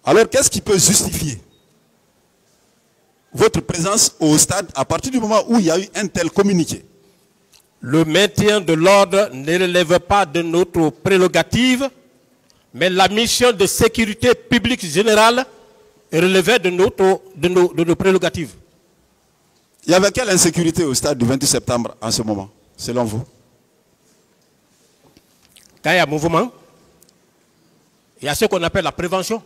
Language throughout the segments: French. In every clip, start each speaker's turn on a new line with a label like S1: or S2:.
S1: Alors, qu'est-ce qui peut justifier votre présence au stade à partir du moment où il y a eu un tel communiqué?
S2: Le maintien de l'ordre ne relève pas de notre prérogative, mais la mission de sécurité publique générale relevait de nos prérogatives.
S1: Il y avait quelle insécurité au stade du 28 septembre en ce moment, selon vous?
S2: Quand il y a mouvement, il y a ce qu'on appelle la prévention.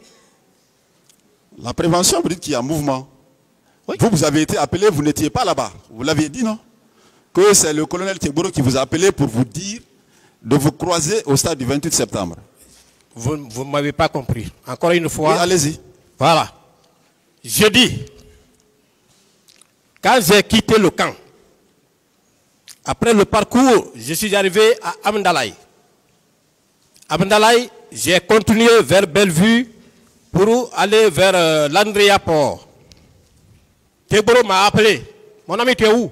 S1: La prévention, vous dites qu'il y a mouvement.
S2: Oui.
S1: Vous avez été appelé, vous n'étiez pas là-bas. Vous l'aviez dit, non? Que c'est le colonel Tegboro qui vous a appelé pour vous dire de vous croiser au stade du 28 septembre.
S2: Vous ne m'avez pas compris. Encore une fois.
S1: Oui, allez-y.
S2: Voilà. Je dis, quand j'ai quitté le camp, après le parcours, je suis arrivé à Amdalaï. Amdalaï, j'ai continué vers Bellevue pour aller vers l'Andrea Port. Tegboro m'a appelé. Mon ami, tu es où?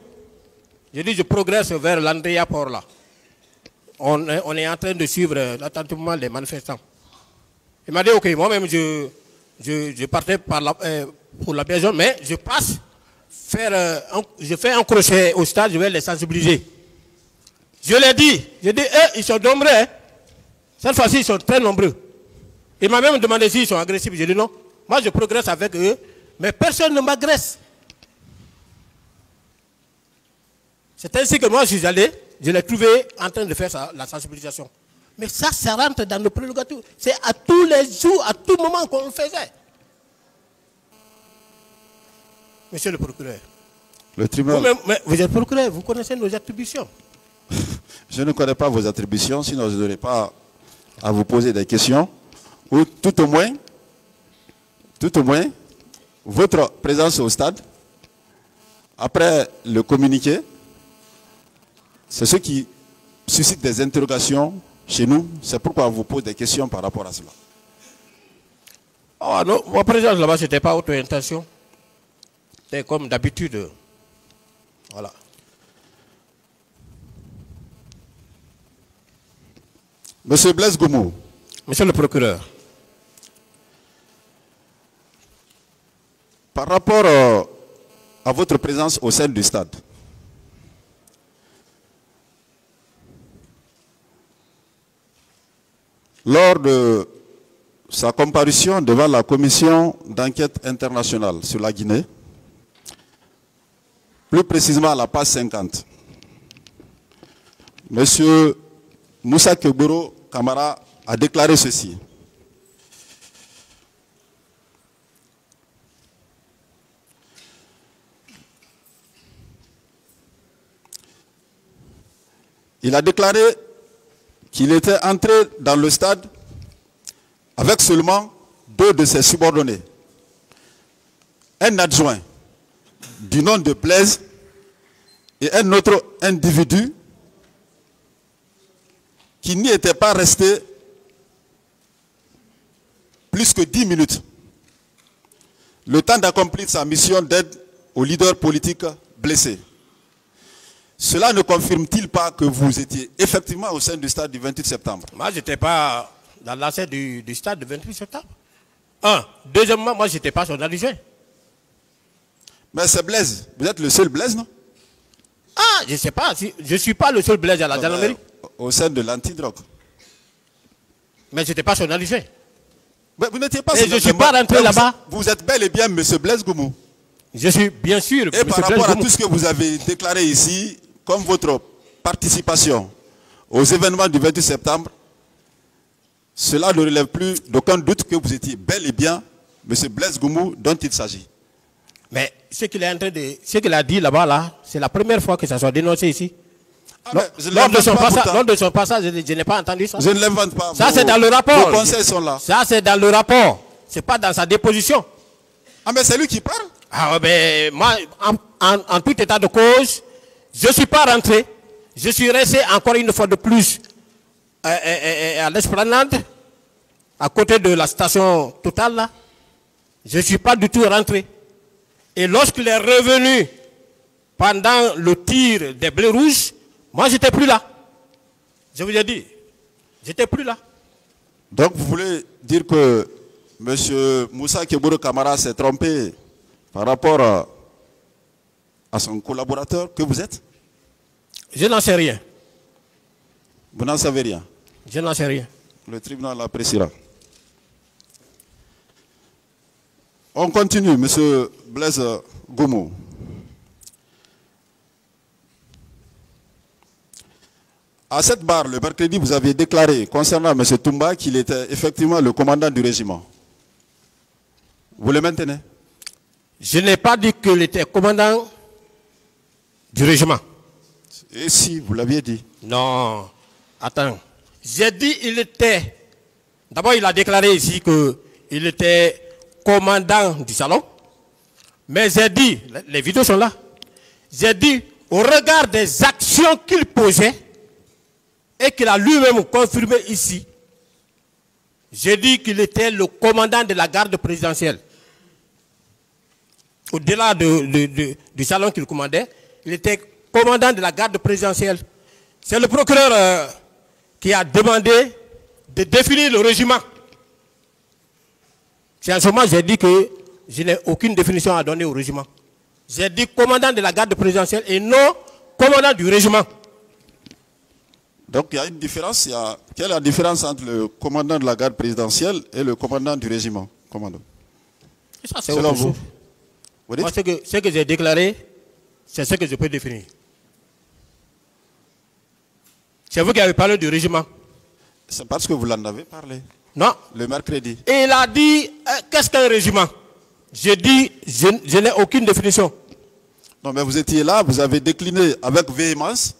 S2: J'ai dit, je progresse vers l'Andrea Port là. On est en train de suivre attentivement les manifestants. Il m'a dit, ok, moi-même, je partais pour la maison, mais je passe, je fais un crochet au stade, je vais les sensibiliser. Je l'ai dit, ils sont nombreux. Hein. Cette fois-ci, ils sont très nombreux. Il m'a même demandé s'ils sont agressifs. J'ai dit non. Moi, je progresse avec eux, mais personne ne m'agresse. C'est ainsi que moi, je suis allé, je l'ai trouvé en train de faire la sensibilisation. Mais ça rentre dans nos prérogatives. C'est à tous les jours, à tout moment qu'on le faisait. Monsieur le procureur.
S1: Le tribunal.
S2: Vous êtes procureur, vous connaissez nos attributions.
S1: Je ne connais pas vos attributions, sinon je n'aurais pas à vous poser des questions. Ou tout au moins, votre présence au stade, après le communiqué, c'est ce qui suscite des interrogations chez nous. C'est pourquoi on vous pose des questions par rapport à cela.
S2: Oh non, ma présence là-bas, ce n'était pas autre intention. C'était comme d'habitude. Voilà.
S1: Monsieur Blaise Goumou.
S2: Monsieur le procureur.
S1: Par rapport à votre présence au sein du stade, lors de sa comparution devant la commission d'enquête internationale sur la Guinée, plus précisément à la page 50, Monsieur Moussa Tegboro Camara a déclaré ceci. Il a déclaré qu'il était entré dans le stade avec seulement 2 de ses subordonnés. Un adjoint du nom de Blaise et un autre individu qui n'y était pas resté plus que 10 minutes. Le temps d'accomplir sa mission d'aide aux leaders politiques blessés. Cela ne confirme-t-il pas que vous étiez effectivement au sein du stade du 28 septembre?
S2: Moi, je n'étais pas dans l'enceinte du stade du 28 septembre. Un. Deuxièmement, moi, je n'étais pas son adjoint.
S1: Mais c'est Blaise. Vous êtes le seul Blaise, non?
S2: Ah, je ne sais pas. Je ne suis pas le seul Blaise à la gendarmerie.
S1: Au sein de l'antidrogue.
S2: Mais je n'étais pas son adjoint.
S1: Mais vous n'étiez pas.
S2: Et je ne suis pas rentré là-bas.
S1: Vous êtes bel et bien M. Blaise Goumou.
S2: Je suis bien sûr.
S1: Et par rapport à tout ce que vous avez déclaré ici, comme votre participation aux événements du 28 septembre, cela ne relève plus d'aucun doute que vous étiez bel et bien M. Blaise Goumou dont il s'agit. Mais
S2: ce qu'il est en train de, ce qu'il a dit là-bas, là, c'est la première fois que ça soit dénoncé ici. Lors de son passage, je n'ai pas entendu ça.
S1: Je ne l'invente pas.
S2: Ça, c'est dans le rapport.
S1: Vos conseils sont là.
S2: Ça, c'est dans le rapport. Ce n'est pas dans sa déposition.
S1: Ah, mais c'est lui qui parle.
S2: Ah, ben, moi, en tout état de cause, je ne suis pas rentré. Je suis resté encore une fois de plus à l'esplanade, à côté de la station Total, là. Je ne suis pas du tout rentré. Et lorsqu'il est revenu pendant le tir des blés rouges, moi, je n'étais plus là. Je vous ai dit, j'étais plus là.
S1: Donc, vous voulez dire que Monsieur Moussa Kebouro Camara s'est trompé par rapport à son collaborateur que vous êtes?
S2: Je n'en sais rien.
S1: Vous n'en savez rien?
S2: Je n'en sais rien.
S1: Le tribunal l'appréciera. On continue, monsieur Blaise Goumou. À cette barre, le mercredi, vous avez déclaré concernant M. Toumba qu'il était effectivement le commandant du régiment. Vous le maintenez?
S2: Je n'ai pas dit qu'il était commandant du régiment.
S1: Et si, vous l'aviez dit?
S2: Non, attends. J'ai dit qu'il était... D'abord, il a déclaré ici qu'il était commandant du salon. Mais j'ai dit, les vidéos sont là, j'ai dit, au regard des actions qu'il posait, et qu'il a lui-même confirmé ici, j'ai dit qu'il était le commandant de la garde présidentielle. Au-delà du salon qu'il commandait, il était commandant de la garde présidentielle. C'est le procureur qui a demandé de définir le régiment. C'est en ce moment que j'ai dit que je n'ai aucune définition à donner au régiment. J'ai dit commandant de la garde présidentielle et non commandant du régiment.
S1: Donc il y a une différence. Quelle est la différence entre le commandant de la garde présidentielle et le commandant du régiment, commandant?
S2: Et ça, c'est
S1: selon
S2: autre chose.
S1: Vous dites?
S2: Moi, ce que j'ai déclaré, c'est ce que je peux définir. C'est vous qui avez parlé du régiment.
S1: C'est parce que vous l'en avez parlé.
S2: Non.
S1: Le mercredi.
S2: Et il a dit, qu'est-ce qu'un régiment? J'ai dit, je n'ai aucune définition.
S1: Non, mais vous étiez là, vous avez décliné avec véhémence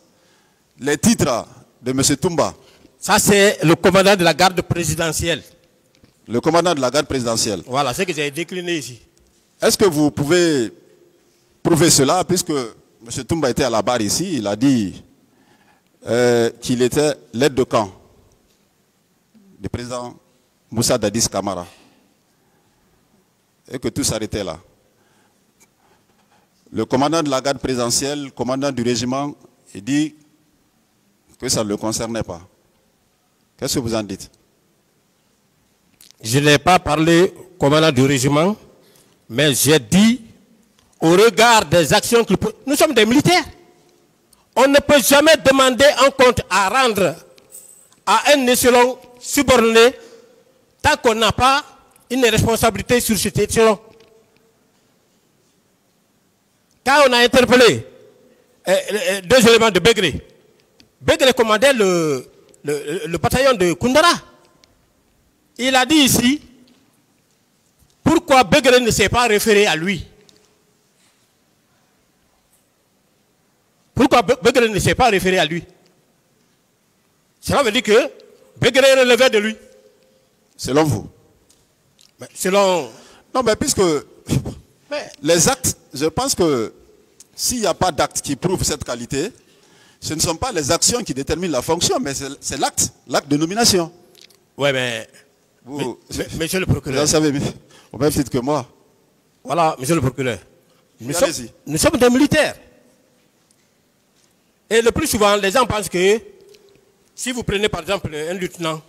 S1: les titres de M. Toumba.
S2: Ça, c'est le commandant de la garde présidentielle.
S1: Le commandant de la garde présidentielle.
S2: Voilà, c'est ce que j'ai décliné ici.
S1: Est-ce que vous pouvez prouver cela, puisque M. Toumba était à la barre ici, il a dit qu'il était l'aide de camp du président Moussa Dadis Camara. Et que tout s'arrêtait là. Le commandant de la garde présidentielle, commandant du régiment, il dit que ça ne le concernait pas. Qu'est-ce que vous en dites?
S2: Je n'ai pas parlé commandant du régiment, mais j'ai dit, au regard des actions que nous sommes des militaires. On ne peut jamais demander un compte à rendre à un échelon subordonné tant qu'on n'a pas une responsabilité sur cet échelon. Quand on a interpellé deux éléments de Begré, Begré commandait le bataillon de Koundara. Il a dit ici, pourquoi Begré ne s'est pas référé à lui? Pourquoi Begré ne s'est pas référé à lui? Cela veut dire que Begré relevait de lui.
S1: Selon vous?
S2: Mais selon...
S1: Non, mais puisque les actes, je pense que s'il n'y a pas d'actes qui prouvent cette qualité, ce ne sont pas les actions qui déterminent la fonction, mais c'est l'acte de nomination.
S2: Oui, mais... monsieur le procureur...
S1: Vous en savez au même titre que moi.
S2: Voilà, monsieur le procureur. Nous sommes des militaires. Et le plus souvent, les gens pensent que si vous prenez par exemple un lieutenant,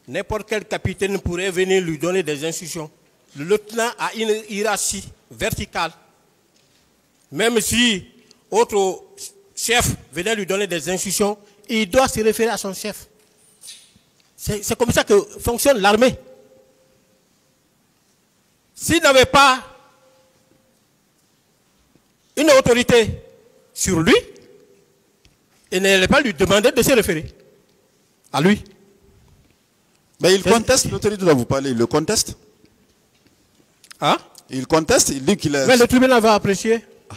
S2: n'importe quel capitaine pourrait venir lui donner des instructions. Le lieutenant a une hiérarchie verticale. Même si autre chef venait lui donner des instructions, il doit se référer à son chef. C'est comme ça que fonctionne l'armée. S'il n'avait pas une autorité sur lui, il n'allait pas lui demander de se référer à lui.
S1: Mais il conteste l'autorité dont vous parlez, il le conteste.
S2: Hein?
S1: Il conteste, il dit qu'il est...
S2: Mais le tribunal va apprécier.
S1: Ah.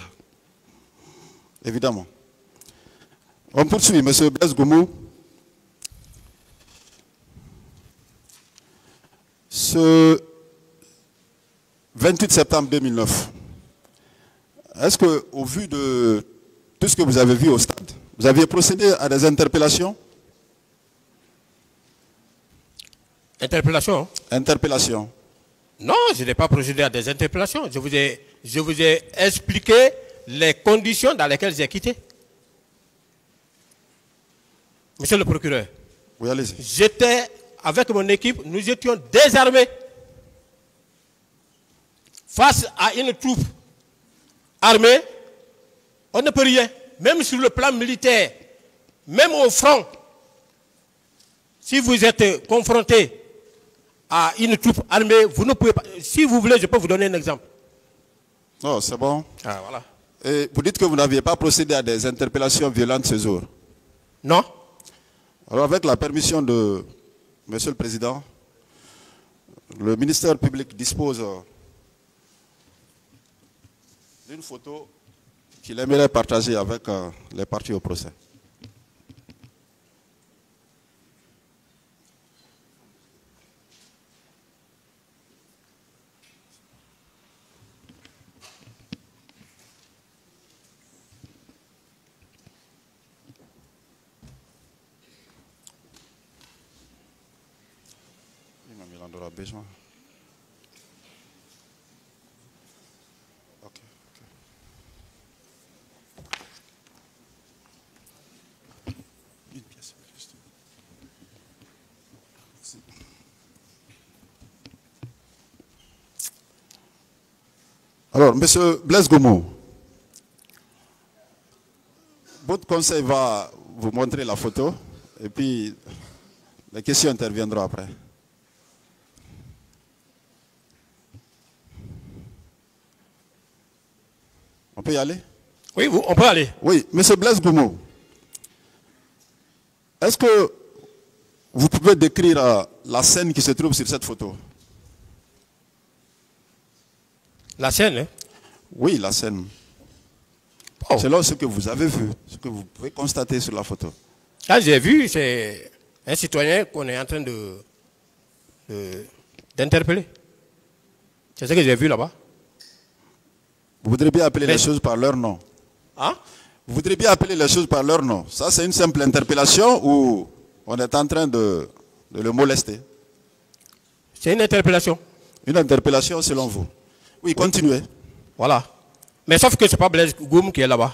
S1: Évidemment. On poursuit, M. Blaise Goumou. Ce 28 septembre 2009, est-ce qu'au vu de tout ce que vous avez vu au stade, vous aviez procédé à des interpellations?
S2: Interpellation?
S1: Interpellation.
S2: Non, je n'ai pas procédé à des interpellations. Je vous ai expliqué les conditions dans lesquelles j'ai quitté. Monsieur le procureur.
S1: Oui, allez-y.
S2: J'étais avec mon équipe, nous étions désarmés. face à une troupe armée, on ne peut rien. Même sur le plan militaire, même au front, si vous êtes confronté à une troupe armée, vous ne pouvez pas. Si vous voulez, je peux vous donner un exemple.
S1: Non, c'est bon.
S2: Ah, voilà.
S1: Et vous dites que vous n'aviez pas procédé à des interpellations violentes ce jour.
S2: Non.
S1: Alors, avec la permission de Monsieur le Président, le ministère public dispose d'une photo qu'il aimerait partager avec les parties au procès. Il en aura besoin. Ok. Une pièce. Juste. Merci. Alors, Monsieur Blaise Goumou, votre conseil va vous montrer la photo et puis les questions interviendront après. On peut y aller?
S2: Oui, on peut aller.
S1: Oui, Monsieur Blaise Goumou, est-ce que vous pouvez décrire la scène qui se trouve sur cette photo?
S2: La scène, hein?
S1: Oui, la scène.
S2: Oh.
S1: Selon ce que vous avez vu, ce que vous pouvez constater sur la photo.
S2: Là, j'ai vu, c'est un citoyen qu'on est en train d'interpeller. C'est ce que j'ai vu là-bas.
S1: Vous voudrez bien appeler les choses par leur nom?
S2: Hein?
S1: Vous voudrez bien appeler les choses par leur nom? Ça, c'est une simple interpellation ou on est en train de le molester?
S2: C'est une interpellation.
S1: Une interpellation selon vous? Oui, continuez.
S2: Voilà. Mais sauf que ce n'est pas Blaise Goumou qui est là-bas.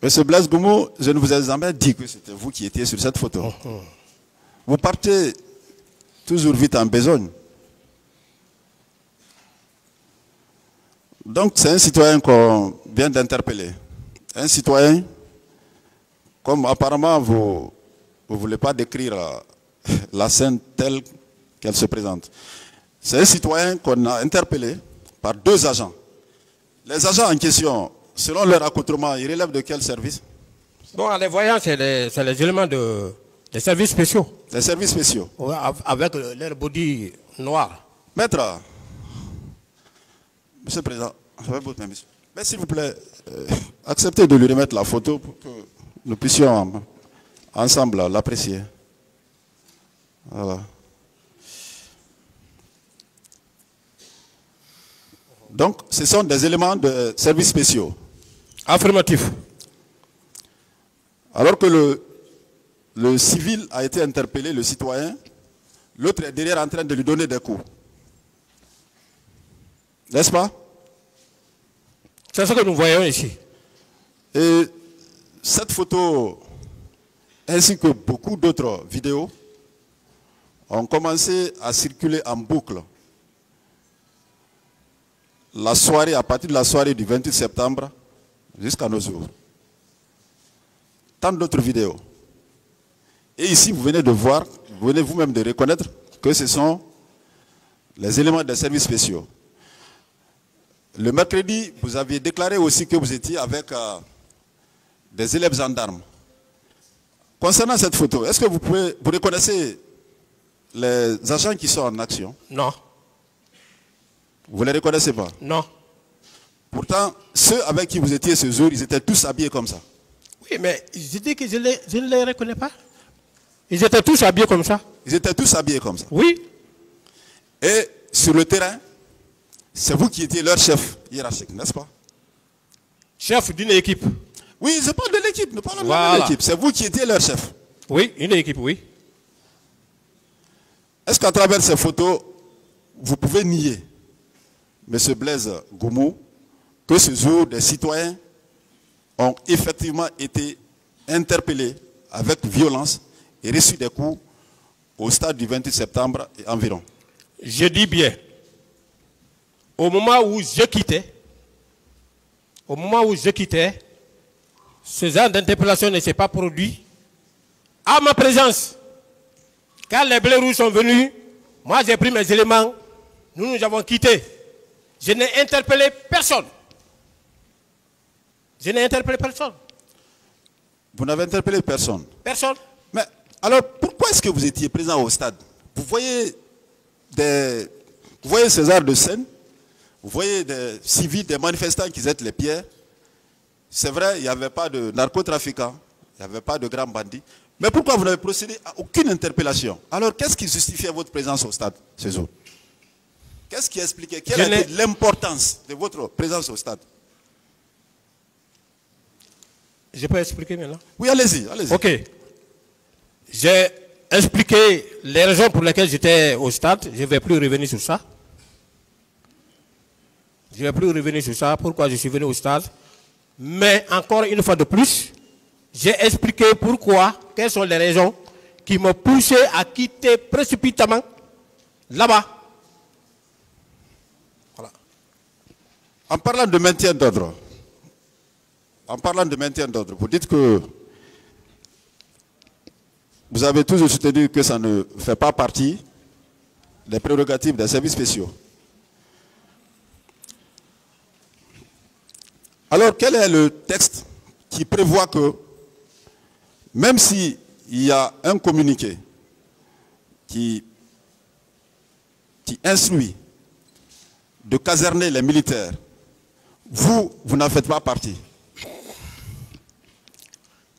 S1: Monsieur Blaise Goumou, je ne vous ai jamais dit que c'était vous qui étiez sur cette photo. Vous partez toujours vite en besogne. Donc c'est un citoyen qu'on vient d'interpeller. Un citoyen, comme apparemment vous ne voulez pas décrire la scène telle qu'elle se présente. C'est un citoyen qu'on a interpellé par 2 agents. Les agents en question, selon leur accoutrement, ils relèvent de quel service?
S2: Bon, les voyants, c'est les éléments des services spéciaux.
S1: Les services spéciaux.
S2: Avec leur body noir.
S1: Maître, Monsieur le Président, avec votre permission. Mais s'il vous plaît, acceptez de lui remettre la photo pour que nous puissions ensemble l'apprécier. Voilà. Donc, ce sont des éléments de services spéciaux.
S2: Affirmatif.
S1: Alors que le civil a été interpellé, le citoyen, l'autre est derrière en train de lui donner des coups. N'est-ce pas?
S2: C'est ce que nous voyons ici.
S1: Et cette photo, ainsi que beaucoup d'autres vidéos, ont commencé à circuler en boucle. La soirée, à partir de la soirée du 28 septembre jusqu'à nos jours. Tant d'autres vidéos. Et ici, vous venez de voir, vous venez vous-même de reconnaître que ce sont les éléments des services spéciaux. Le mercredi, vous aviez déclaré aussi que vous étiez avec des élèves gendarmes. Concernant cette photo, est-ce que vous reconnaissez les agents qui sont en action?
S2: Non.
S1: Vous ne les reconnaissez pas?
S2: Non.
S1: Pourtant, ceux avec qui vous étiez ce jour, ils étaient tous habillés comme ça.
S2: Oui, mais je dis que je ne les reconnais pas. Ils étaient tous habillés comme ça.
S1: Ils étaient tous habillés comme ça.
S2: Oui.
S1: Et sur le terrain, c'est vous qui étiez leur chef hiérarchique, n'est-ce pas?
S2: Chef d'une équipe.
S1: Oui, je parle de l'équipe, nous parlons
S2: Voilà.
S1: de l'équipe. C'est vous qui étiez leur chef.
S2: Oui, une équipe, oui.
S1: Est-ce qu'à travers ces photos, vous pouvez nier, M. Blaise Goumou, que ce jour, des citoyens ont effectivement été interpellés avec violence et reçu des coups au stade du 28 septembre et environ?
S2: Je dis bien au moment où je quittais, ce genre d'interpellation ne s'est pas produit à ma présence. Quand les blés rouges sont venus, moi j'ai pris mes éléments, nous avons quitté. Je n'ai interpellé personne. Je n'ai interpellé personne.
S1: Vous n'avez interpellé personne?
S2: Personne.
S1: Mais alors pourquoi est-ce que vous étiez présent au stade? Vous voyez ces arts de scène, vous voyez des civils, des manifestants qui jettent les pierres. C'est vrai, il n'y avait pas de narcotrafiquants, il n'y avait pas de grands bandits. Mais pourquoi vous n'avez procédé à aucune interpellation? Alors qu'est-ce qui justifiait votre présence au stade, ces autres? Qu'est-ce qui expliquait? Quelle a été l'importance de votre présence au stade?
S2: Je peux expliquer maintenant?
S1: Oui, allez-y, allez-y.
S2: Ok. J'ai expliqué les raisons pour lesquelles j'étais au stade. Je ne vais plus revenir sur ça. Je ne vais plus revenir sur ça, pourquoi je suis venu au stade. Mais encore une fois de plus, j'ai expliqué pourquoi, quelles sont les raisons qui m'ont poussé à quitter précipitamment là-bas. Voilà.
S1: En parlant de maintien d'ordre, vous dites que vous avez toujours soutenu que ça ne fait pas partie des prérogatives des services spéciaux. Alors, quel est le texte qui prévoit que, même s'il y a un communiqué qui instruit de caserner les militaires, vous n'en faites pas partie?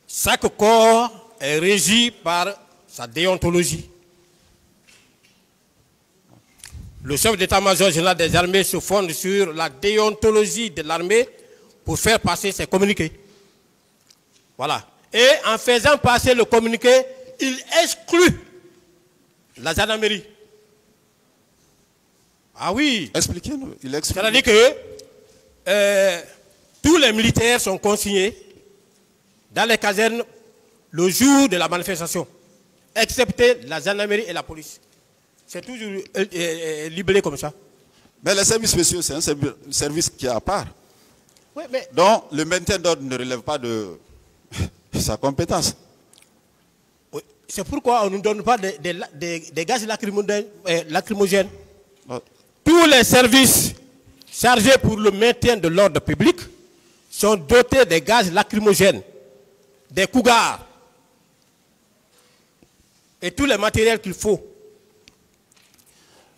S2: Chaque corps est régi par sa déontologie. Le chef d'état-major général des armées se fonde sur la déontologie de l'armée pour faire passer ses communiqués. Voilà. Et en faisant passer le communiqué, il exclut la gendarmerie. Ah oui.
S1: Expliquez-nous.
S2: C'est-à-dire que tous les militaires sont consignés dans les casernes le jour de la manifestation, excepté la gendarmerie et la police. C'est toujours libellé comme ça.
S1: Mais les services spéciaux, c'est un service qui est à part.
S2: Oui, mais
S1: donc le maintien d'ordre ne relève pas de sa compétence.
S2: Oui, c'est pourquoi on ne nous donne pas des gaz lacrymogènes. Tous les services chargés pour le maintien de l'ordre public sont dotés des gaz lacrymogènes, des cougars et tous les matériels qu'il faut.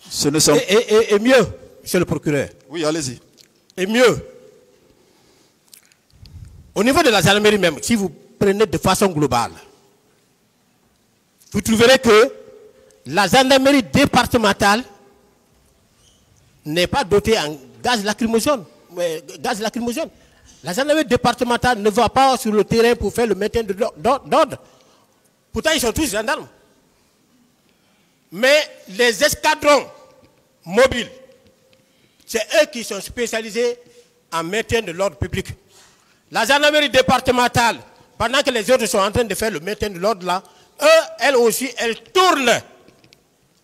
S1: Ce ne sont...
S2: et mieux, monsieur le procureur.
S1: Oui, allez-y.
S2: Et mieux, au niveau de la gendarmerie même, si vous prenez de façon globale, vous trouverez que la gendarmerie départementale n'est pas dotée en gaz lacrymogène. La gendarmerie départementale ne va pas sur le terrain pour faire le maintien de l'ordre. Pourtant, ils sont tous gendarmes. Mais les escadrons mobiles, c'est eux qui sont spécialisés en maintien de l'ordre public. La gendarmerie départementale, pendant que les autres sont en train de faire le maintien de l'ordre là, elles aussi, elles tournent.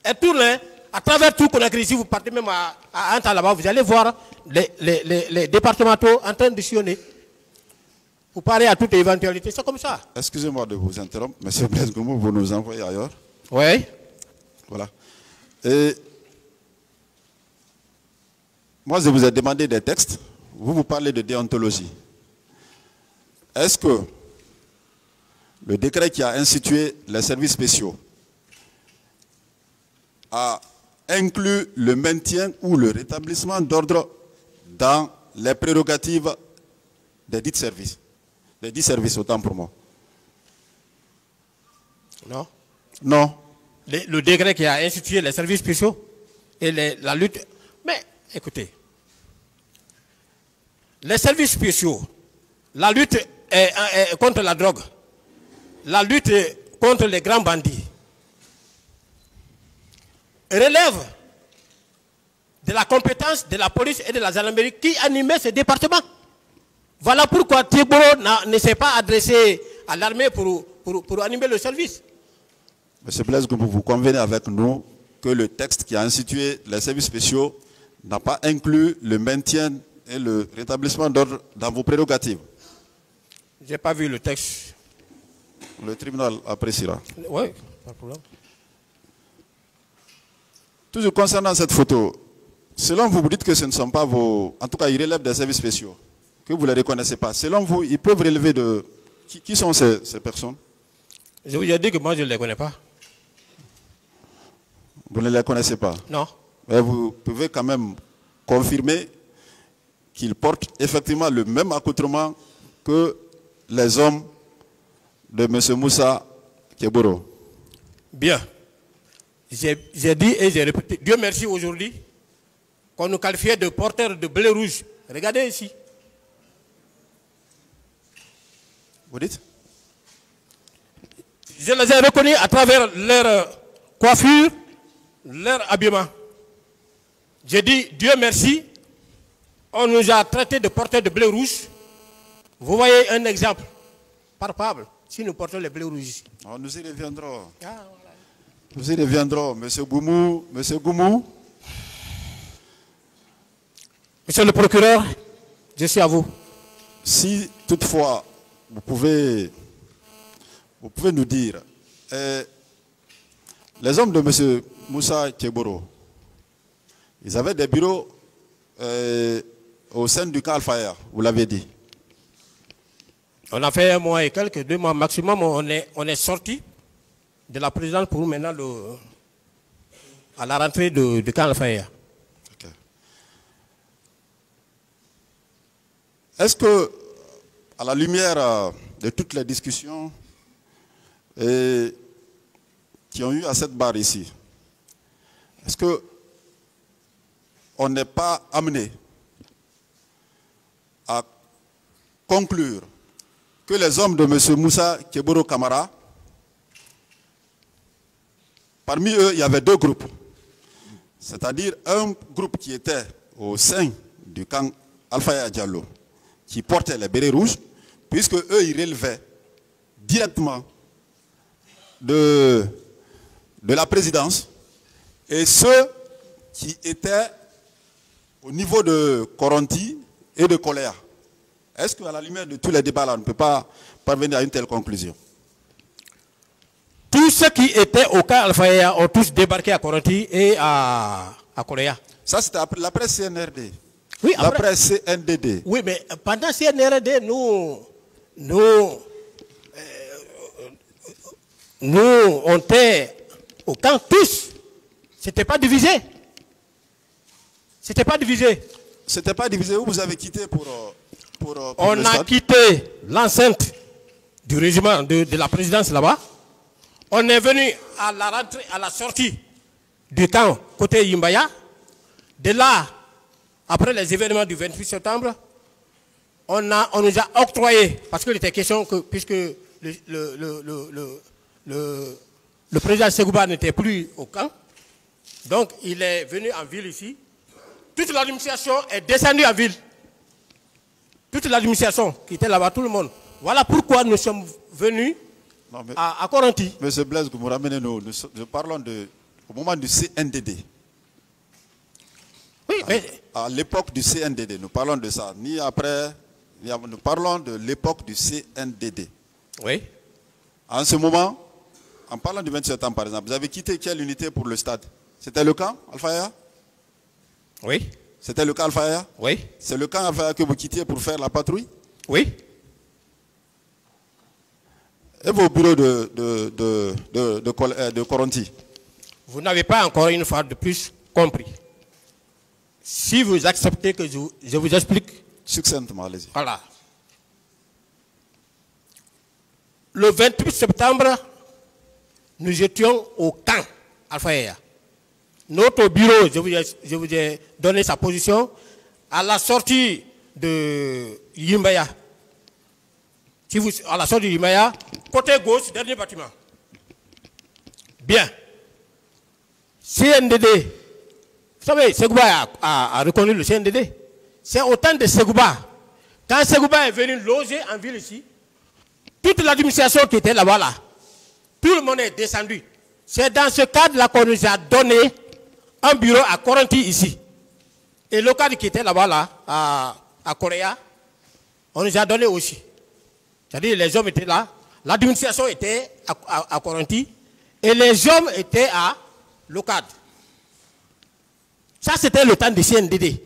S2: Elles tournent à travers tout Conakry. Si vous partez même à Anta là-bas, vous allez voir les départementaux en train de sillonner. Pour parer à toute éventualité, c'est comme ça.
S1: Excusez-moi de vous interrompre, monsieur Blaise Goumou, vous nous envoyez ailleurs.
S2: Oui.
S1: Voilà. Et moi, je vous ai demandé des textes. Vous parlez de déontologie. Est-ce que le décret qui a institué les services spéciaux a inclus le maintien ou le rétablissement d'ordre dans les prérogatives des dits services? Les dits services, autant pour moi.
S2: Non.
S1: Non.
S2: Le décret qui a institué les services spéciaux et la lutte. Mais écoutez, les services spéciaux, la lutte contre la drogue, la lutte contre les grands bandits, relève de la compétence de la police et de la gendarmerie qui animait ce département. Voilà pourquoi Thieboro ne s'est pas adressé à l'armée pour animer le service.
S1: Monsieur Blaise Goumou, vous convenez avec nous que le texte qui a institué les services spéciaux n'a pas inclus le maintien et le rétablissement d'ordre dans vos prérogatives.
S2: Je n'ai pas vu le texte.
S1: Le tribunal appréciera.
S2: Oui, pas de problème.
S1: Toujours concernant cette photo, selon vous, vous dites que ce ne sont pas vos... En tout cas, ils relèvent des services spéciaux, que vous ne les reconnaissez pas. Selon vous, ils peuvent relever de... Qui sont ces personnes?
S2: Je vous ai dit que moi, je ne les connais pas.
S1: Vous ne les connaissez pas?
S2: Non.
S1: Mais vous pouvez quand même confirmer qu'ils portent effectivement le même accoutrement que les hommes de M. Moussa Keboro.
S2: Bien. J'ai dit et j'ai répété. Dieu merci aujourd'hui qu'on nous qualifiait de porteurs de blé rouge. Regardez ici.
S1: Vous dites?
S2: Je les ai reconnus à travers leur coiffure, leur habillement. J'ai dit, Dieu merci, on nous a traités de porteurs de blé rouge. Vous voyez un exemple palpable si nous portons le blé rouge ici.
S1: Oh, nous y reviendrons.
S2: Ah, voilà.
S1: Nous y reviendrons. Monsieur Goumou. Monsieur Goumou.
S2: Monsieur le procureur, je suis à vous.
S1: Si toutefois, vous pouvez nous dire, les hommes de M. Moussa Keboro, ils avaient des bureaux au sein du camp Al-Faya, vous l'avez dit.
S2: On a fait 1 mois et quelques, 2 mois maximum, on est sorti de la présidence pour maintenant à la rentrée du camp Al-Faya.
S1: Okay. Est-ce que, à la lumière de toutes les discussions qui ont eu à cette barre ici, est-ce que on n'est pas amené à conclure que les hommes de M. Moussa Keboro Kamara, parmi eux, il y avait 2 groupes. C'est-à-dire un groupe qui était au sein du camp Al-Faya Diallo, qui portait les bérets rouges, puisque eux, ils relevaient directement de la présidence, et ceux qui étaient au niveau de Koronti et de Koléa. Est-ce qu'à la lumière de tous les débats là, on ne peut pas parvenir à une telle conclusion?
S2: Tous ceux qui étaient au camp Al-Faya ont tous débarqué à Koronti et à Koléa.
S1: Ça, c'était la presse CNRD.
S2: Oui,
S1: la presse CNDD.
S2: Oui, mais pendant CNRD, nous, on était au camp tous. C'était pas divisé. C'était pas divisé.
S1: C'était pas divisé. Où vous avez quitté pour
S2: on a quitté l'enceinte du régiment de la présidence là-bas. On est venu à la rentrée, à la sortie du camp côté Yimbaya. De là, après les événements du 28 septembre, on nous a octroyé, parce qu'il était question que, puisque le président Segouba n'était plus au camp, donc il est venu en ville ici. Toute l'administration est descendue en ville. Toute l'administration qui était là-bas, tout le monde. Voilà pourquoi nous sommes venus à Koronti.
S1: Monsieur Blaise, vous me ramenez nous parlons au moment du CNDD.
S2: Oui, mais...
S1: À l'époque du CNDD, nous parlons de ça. Ni après, nous parlons de l'époque du CNDD.
S2: Oui.
S1: En ce moment, en parlant du 27 septembre par exemple, vous avez quitté quelle unité pour le stade? C'était le camp Al-Faya?
S2: Oui.
S1: C'était le camp Al-Faya?
S2: Oui.
S1: C'est le camp Al-Faya que vous quittiez pour faire la patrouille?
S2: Oui.
S1: Et vos bureaux de Koronti?
S2: Vous n'avez pas encore une fois de plus compris. Si vous acceptez que je vous explique.
S1: Succinctement, allez-y.
S2: Voilà. Le 28 septembre, nous étions au camp Al-Faya. Notre bureau, je vous ai donné sa position, à la sortie de Yimbaya. À la sortie de Yimbaya, côté gauche, dernier bâtiment. Bien. CNDD. Vous savez, Segouba a reconnu le CNDD. C'est au temps de Segouba. Quand Segouba est venu loger en ville ici, toute l'administration qui était là-bas, là, tout le monde est descendu. C'est dans ce cadre-là qu'on nous a donné un bureau à Koronti ici. Et l'OCAD qui était là-bas, là, à Correa, on nous a donné aussi. C'est-à-dire les hommes étaient là, l'administration était à Corinthi, et les hommes étaient à l'OCAD. Ça, c'était le temps du CNDD.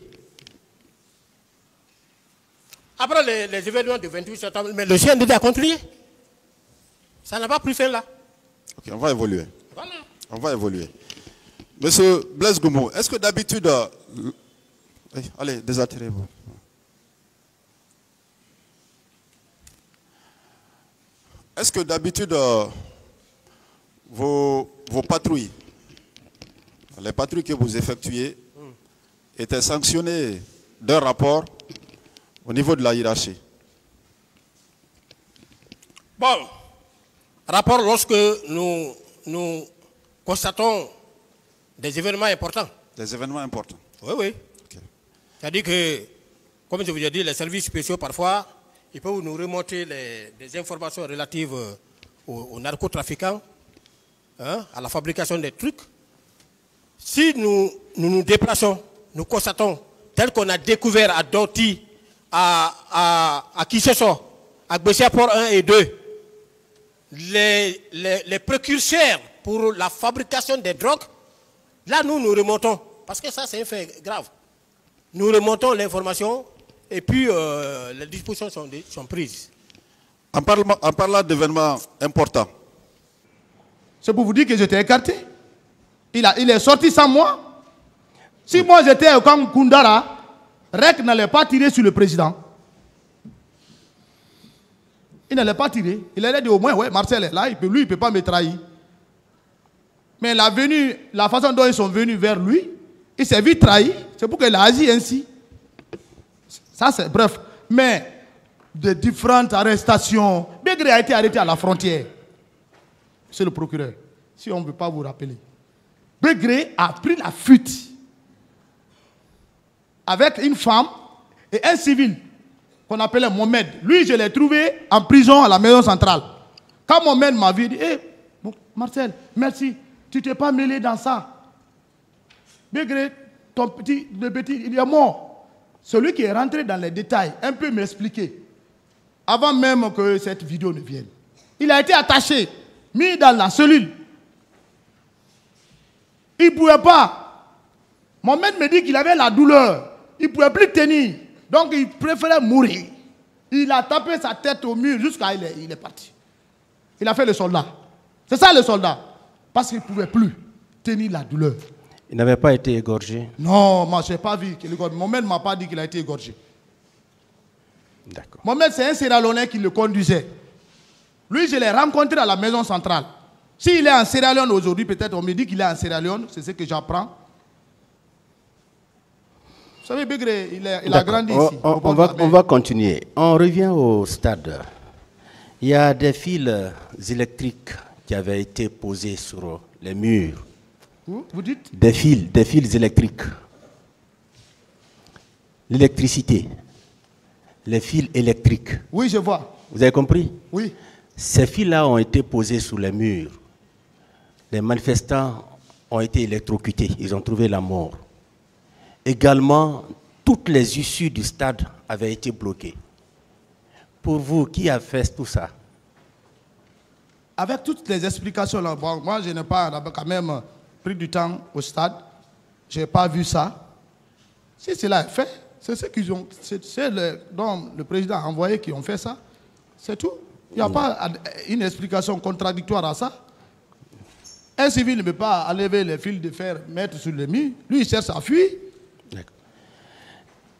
S2: Après les événements du 28 septembre, mais le CNDD a continué. Ça n'a pas pris fin là.
S1: Ok, on va évoluer.
S2: Voilà.
S1: On va évoluer. Monsieur Blaise Goumou, est-ce que d'habitude... allez, désattirez-vous. Est-ce que d'habitude, vos patrouilles, les patrouilles que vous effectuez, étaient sanctionnées d'un rapport au niveau de la hiérarchie?
S2: Bon, rapport lorsque nous constatons des événements importants.
S1: Des événements importants?
S2: Oui, oui.
S1: Okay.
S2: C'est-à-dire que, comme je vous ai dit, les services spéciaux, parfois, ils peuvent nous remonter des informations relatives aux narcotrafiquants, hein, à la fabrication des trucs. Si nous déplaçons, nous constatons, tel qu'on a découvert à Doti, à Kissoso, à Gbessiaport 1 et 2, les précurseurs pour la fabrication des drogues, là nous remontons, parce que ça c'est un fait grave. Nous remontons l'information et puis les dispositions sont prises.
S1: En parlant d'événements importants.
S3: C'est pour vous dire que j'étais écarté. Il est sorti sans moi. Si moi j'étais au camp Koundara, REC n'allait pas tirer sur le président. Il n'allait pas tirer. Il allait dire au moins, ouais, Marcel est là, lui, il ne peut pas me trahir. Mais la façon dont ils sont venus vers lui, il s'est vite trahi. C'est pour qu'il a agi ainsi. Ça, c'est bref. Mais de différentes arrestations. Bégré a été arrêté à la frontière. C'est le procureur. Si on ne veut pas vous rappeler. Bégré a pris la fuite avec une femme et un civil qu'on appelait Mohamed. Lui, je l'ai trouvé en prison à la maison centrale. Quand Mohamed m'a vu, il dit, hey, Marcel, merci, tu ne t'es pas mêlé dans ça. Bégré, le petit, il est mort. Celui qui est rentré dans les détails, un peu m'expliquer, avant même que cette vidéo ne vienne. Il a été attaché, mis dans la cellule. Il ne pouvait pas. Mohamed me dit qu'il avait la douleur. Il ne pouvait plus tenir. Donc il préférait mourir. Il a tapé sa tête au mur jusqu'à il est parti. Il a fait le soldat. C'est ça le soldat. Parce qu'il ne pouvait plus tenir la douleur.
S4: Il n'avait pas été égorgé?
S3: Non, moi je n'ai pas vu qu'il égorgé. Mohamed ne m'a pas dit qu'il a été égorgé.
S4: D'accord.
S3: Mohamed, c'est un Sierra Leonais qui le conduisait. Lui, je l'ai rencontré à la maison centrale. S'il est en Sierra Leone aujourd'hui, peut-être on me dit qu'il est en Sierra Leone, c'est ce que j'apprends. Vous savez, Bégré, il a grandi ici.
S4: On va continuer. On revient au stade. Il y a des fils électriques qui avaient été posés sur les murs.
S3: Vous dites?
S4: Des fils électriques. L'électricité. Les fils électriques.
S3: Oui, je vois.
S4: Vous avez compris?
S3: Oui.
S4: Ces fils-là ont été posés sur les murs. Les manifestants ont été électrocutés. Ils ont trouvé la mort. Également, toutes les issues du stade avaient été bloquées. Pour vous, qui a fait tout ça?
S3: Avec toutes les explications là, bon, moi je n'ai pas quand même pris du temps au stade. Je n'ai pas vu ça. Si cela est fait, c'est ce qu'ils ont, dont le président a envoyé qui ont fait ça. C'est tout. Il n'y a pas une explication contradictoire à ça. Un civil ne peut pas enlever les fils de fer, mettre sur le mur. Lui, il cherche à fuir.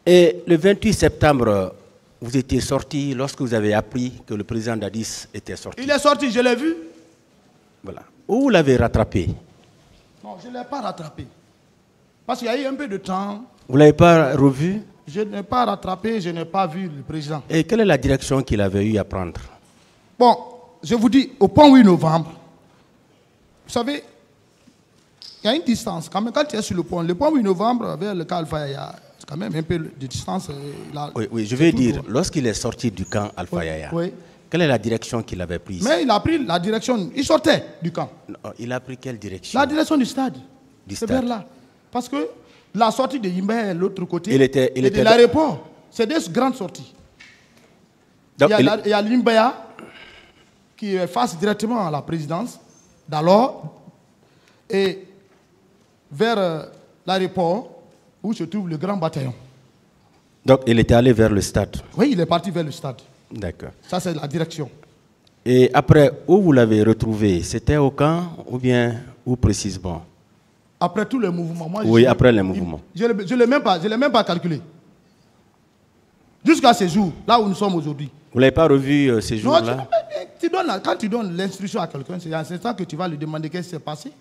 S4: Et le 28 septembre, vous étiez sorti lorsque vous avez appris que le président Dadis était sorti.
S3: Il est sorti, je l'ai vu.
S4: Voilà. Où vous l'avez rattrapé?
S3: Non, je ne l'ai pas rattrapé. Parce qu'il y a eu un peu de temps.
S4: Vous ne l'avez pas revu?
S3: Je n'ai pas rattrapé, je n'ai pas vu le président.
S4: Et quelle est la direction qu'il avait eu à prendre?
S3: Bon, je vous dis, au pont 8 novembre, vous savez, il y a une distance. Quand tu es sur le pont 8 novembre, vers le camp Alpha, il y a quand même un peu de distance.
S4: Oui, je veux dire, lorsqu'il est sorti du camp Alpha Yaya,
S3: oui.
S4: Quelle est la direction qu'il avait prise?
S3: Mais il a pris la direction, il sortait du camp.
S4: Non, il a pris quelle direction?
S3: La direction du stade.
S4: Du
S3: c'est
S4: stade.
S3: vers là. Parce que La sortie de Yimba est l'autre côté.
S4: Il était
S3: de l'aéroport. C'est des grandes sorties.
S4: Donc,
S3: il y a l'Imbaya qui est face directement à la présidence d'alors et vers l'aéroport où se trouve le grand bataillon.
S4: Donc il était allé vers le stade.
S3: Oui, il est parti vers le stade.
S4: D'accord.
S3: Ça, c'est la direction.
S4: Et après, où vous l'avez retrouvé? C'était au camp ou bien où précisément?
S3: Après tous les mouvements. Moi,
S4: oui, après les mouvements.
S3: Je ne l'ai même pas calculé. Jusqu'à ce jour, là où nous sommes aujourd'hui.
S4: Vous ne l'avez pas revu ces jours-là?
S3: Quand tu donnes l'instruction à quelqu'un, c'est en ce temps que tu vas lui demander qu'est-ce qui s'est passé.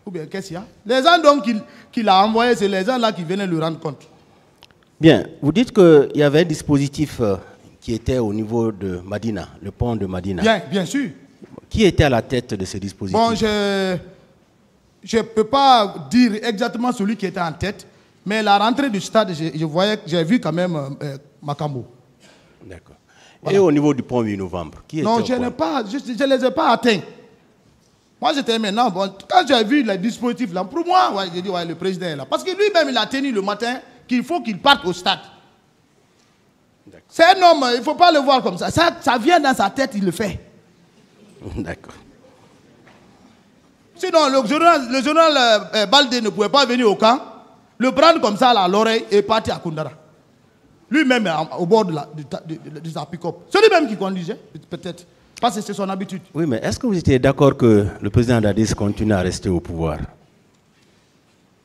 S3: Ou bien qu'est-ce qu'il y a. Les gens donc qu'il a envoyés, c'est les gens là qui venaient lui rendre compte.
S4: Bien, vous dites qu'il y avait un dispositif qui était au niveau de Madina, le pont de Madina.
S3: Bien sûr.
S4: Qui était à la tête de ce dispositif?
S3: Bon, je ne peux pas dire exactement celui qui était en tête, mais la rentrée du stade, j'ai vu quand même Makambo. D'accord.
S4: Voilà. Et au niveau du pont 8 novembre, qui était?
S3: Non, je ne les ai pas atteints. Moi, j'étais maintenant, bon, quand j'ai vu les dispositifs là, pour moi, ouais, j'ai dit, ouais, le président est là. Parce que lui-même, il a tenu le matin qu'il faut qu'il parte au stade. C'est un homme, il ne faut pas le voir comme ça. Ça vient dans sa tête, il le fait.
S4: D'accord.
S3: Sinon, le journal Baldé ne pouvait pas venir au camp, le prendre comme ça à l'oreille et partir à Koundara. Lui-même au bord de sa pick-up. C'est lui-même qui conduisait, peut-être. Parce que c'est son habitude.
S4: Oui, mais est-ce que vous étiez d'accord que le président Dadis continue à rester au pouvoir?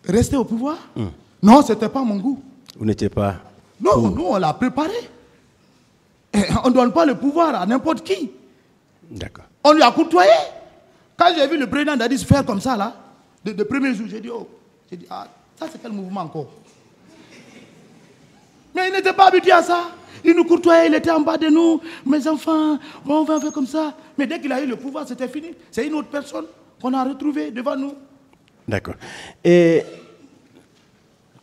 S3: Rester au pouvoir? Non, ce n'était pas mon goût.
S4: Vous n'étiez pas?
S3: Non, nous, on l'a préparé. Et on ne donne pas le pouvoir à n'importe qui.
S4: D'accord.
S3: On lui a courtoyé. Quand j'ai vu le président Dadis faire comme ça, là, de premier jour, j'ai dit, ah, ça c'est quel mouvement encore? Mais il n'était pas habitué à ça. Il nous courtoyait, il était en bas de nous. Mes enfants, bon, on va faire comme ça. Mais dès qu'il a eu le pouvoir, c'était fini. C'est une autre personne qu'on a retrouvée devant nous.
S4: D'accord. Et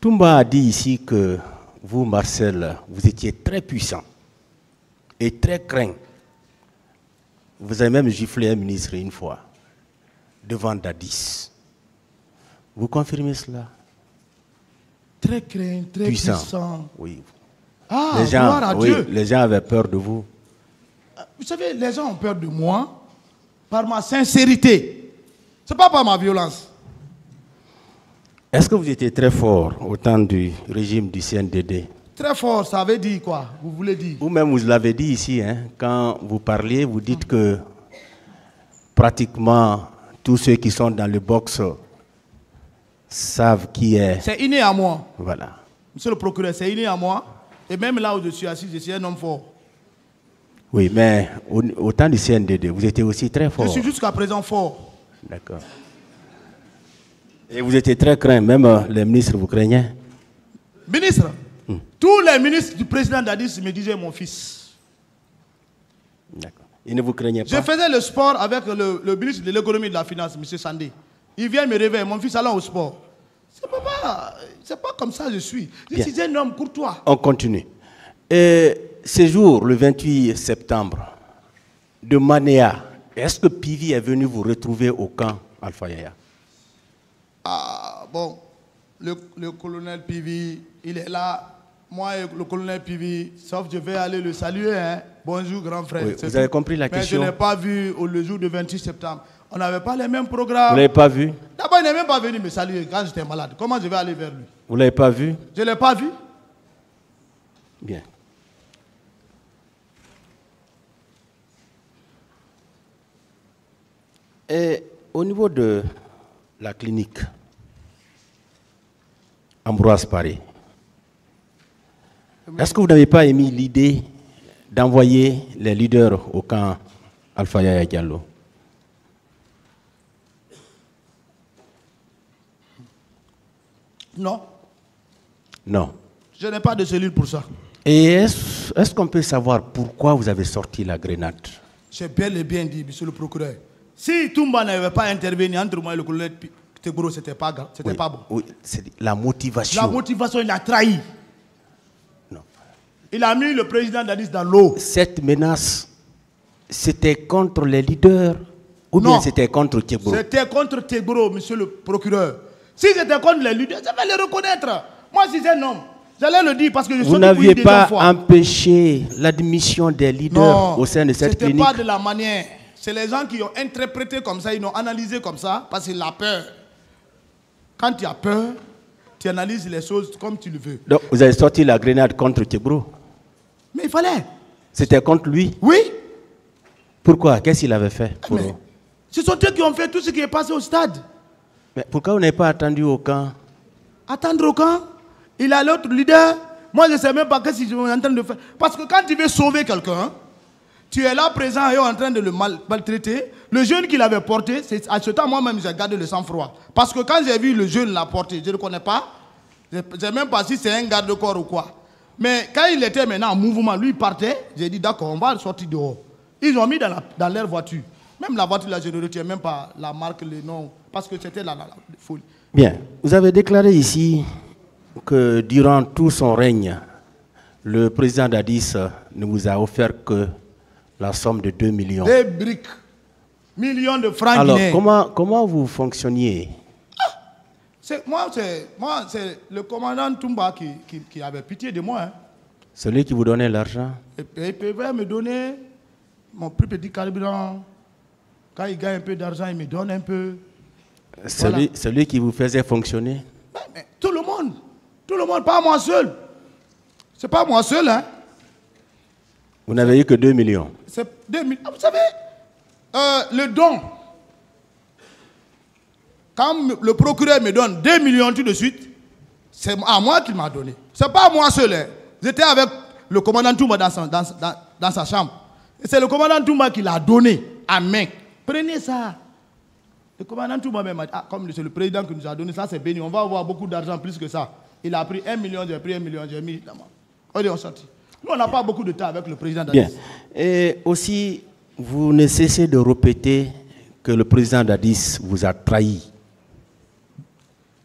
S4: Toumba a dit ici que vous, Marcel, vous étiez très puissant et très craint. Vous avez même giflé un ministre une fois devant Dadis. Vous confirmez cela?
S3: Très craint, très puissant.
S4: Oui.
S3: Ah,
S4: les gens,
S3: gloire à Dieu.
S4: Les gens avaient peur de vous.
S3: Vous savez, les gens ont peur de moi par ma sincérité. Ce n'est pas par ma violence.
S4: Est-ce que vous étiez très fort au temps du régime du CNDD?
S3: Très fort, ça veut dire quoi? Vous voulez dire?
S4: Vous-même, vous l'avez dit ici, hein, quand vous parliez, vous dites que pratiquement tous ceux qui sont dans le box savent qui est.
S3: C'est inné à moi.
S4: Voilà.
S3: Monsieur le procureur, c'est inné à moi. Et même là où je suis assis, je suis un homme fort.
S4: Oui, mais au temps du CNDD, vous étiez aussi très fort.
S3: Je suis jusqu'à présent fort.
S4: D'accord. Et vous étiez très craint, même les ministres vous craignaient?
S3: Ministre, tous les ministres du président Dadis me disaient mon fils.
S4: D'accord. Ils ne vous craignaient pas?
S3: Je faisais le sport avec le ministre de l'économie et de la finance, M. Sandé. Il vient me réveiller, mon fils allons au sport. C'est pas comme ça que je suis. Je suis un homme courtois.
S4: On continue. Et ce jour, le 28 septembre, de Manéa, est-ce que Pivi est venu vous retrouver au camp Alpha Yaya?
S3: Ah, bon, le colonel Pivi, il est là. Moi et le colonel Pivi, sauf je vais aller le saluer. Hein. Bonjour, grand frère.
S4: Oui, vous avez compris la question?
S3: Mais je n'ai pas vu le jour du 28 septembre. On n'avait pas les mêmes programmes.
S4: Vous ne l'avez pas vu?
S3: D'abord, il n'est même pas venu me saluer quand j'étais malade. Comment je vais aller vers lui?
S4: Vous ne l'avez pas vu?
S3: Je ne l'ai pas vu.
S4: Bien. Et au niveau de la clinique, Ambroise Paré, est-ce que vous n'avez pas émis l'idée d'envoyer les leaders au camp Alpha Yaya Diallo?
S3: Non.
S4: Non.
S3: Je n'ai pas de cellule pour ça.
S4: Et est-ce qu'on peut savoir pourquoi vous avez sorti la grenade?
S3: J'ai bel et bien dit, monsieur le procureur. Si Toumba n'avait pas intervenu entre moi et le colonel Tegoro, c'était pas bon.
S4: Oui, c'est la motivation.
S3: La motivation, il a trahi.
S4: Non.
S3: Il a mis le président Dadis dans l'eau.
S4: Cette menace, c'était contre les leaders ou bien c'était contre Tegoro?
S3: C'était contre Tegoro, monsieur le procureur. Si j'étais contre les leaders, je vais les reconnaître. Moi, si c'est un homme, j'allais le dire parce que je suis
S4: Vous n'aviez pas empêché l'admission des leaders au sein de cette clinique?
S3: Non, ce n'était pas de la manière. C'est les gens qui ont interprété comme ça, ils ont analysé comme ça, parce qu'il a peur. Quand tu as peur, tu analyses les choses comme tu le veux.
S4: Donc, vous avez sorti la grenade contre Tegboro?
S3: Mais il fallait.
S4: C'était contre lui?
S3: Oui.
S4: Pourquoi? Qu'est-ce qu'il avait fait pour vous?
S3: Ce sont eux qui ont fait tout ce qui est passé au stade.
S4: Mais pourquoi vous n'avez pas attendu au camp?
S3: Attendre au camp? Il a l'autre leader. Moi, je ne sais même pas ce qu'ils sont en train de faire. Parce que quand tu veux sauver quelqu'un, tu es là présent et en train de le maltraiter. Le jeune qu'il avait porté, à ce temps, moi-même, j'ai gardé le sang-froid. Parce que quand j'ai vu le jeune l'a porté, je ne le connais pas. Je ne sais même pas si c'est un garde-corps ou quoi. Mais quand il était maintenant en mouvement, lui, il partait. J'ai dit, d'accord, on va le sortir dehors. Ils ont mis dans leur voiture. Même la voiture, là, je ne retiens même pas la marque, le nom. Parce que c'était la folie.
S4: Bien. Vous avez déclaré ici que durant tout son règne, le président Dadis ne vous a offert que la somme de 2 millions.
S3: Des briques. Millions de francs
S4: alors,
S3: guinéens.
S4: comment vous fonctionniez?
S3: Moi, c'est le commandant Toumba qui avait pitié de moi. Hein.
S4: Celui qui vous donnait l'argent?
S3: Il pouvait me donner mon plus petit carburant. Quand il gagne un peu d'argent, il me donne un peu.
S4: Celui qui vous faisait fonctionner?
S3: Mais tout le monde, pas moi seul. C'est pas moi seul, hein.
S4: Vous n'avez eu que 2 millions.
S3: C'est 2 millions. Vous savez, le don. Quand le procureur me donne 2 millions tout de suite, c'est à moi qu'il m'a donné. C'est pas moi seul. Hein. J'étais avec le commandant Toumba dans sa chambre. C'est le commandant Toumba qui l'a donné à main. Prenez ça. Le commandant Toumba m'a dit, comme c'est le président qui nous a donné ça, c'est béni. On va avoir beaucoup d'argent plus que ça. Il a pris 1 million, j'ai pris 1 million, j'ai mis dans moi. On est sorti. Nous, on n'a pas beaucoup de temps avec le président Dadis.
S4: Bien. Et aussi, vous ne cessez de répéter que le président Dadis vous a trahi.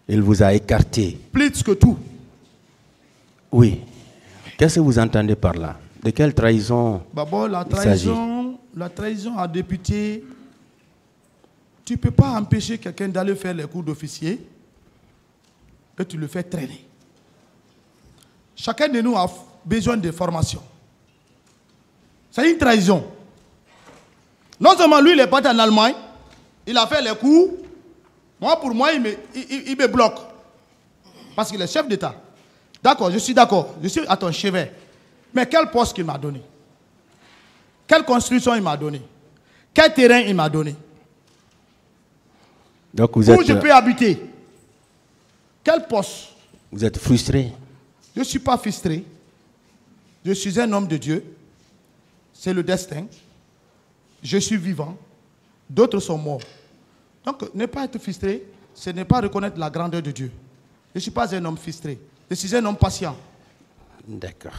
S4: Il vous a écarté.
S3: Plus que tout.
S4: Oui. Qu'est-ce que vous entendez par là? De quelle trahison
S3: D'abord, la trahison à député. Tu ne peux pas empêcher quelqu'un d'aller faire les cours d'officier et tu le fais traîner. Chacun de nous a besoin de formation. C'est une trahison. Non seulement lui, il est parti en Allemagne, il a fait les cours. Moi, pour moi, il me bloque. Parce qu'il est chef d'État. D'accord, je suis d'accord. Je suis à ton chevet. Mais quel poste qu'il m'a donné? Quelle construction il m'a donné? Quel terrain il m'a donné?
S4: Donc vous
S3: où je peux habiter? Quel poste?
S4: Vous êtes frustré?
S3: Je ne suis pas frustré. Je suis un homme de Dieu. C'est le destin. Je suis vivant. D'autres sont morts. Donc, ne pas être frustré, ce n'est pas reconnaître la grandeur de Dieu. Je ne suis pas un homme frustré. Je suis un homme patient.
S4: D'accord.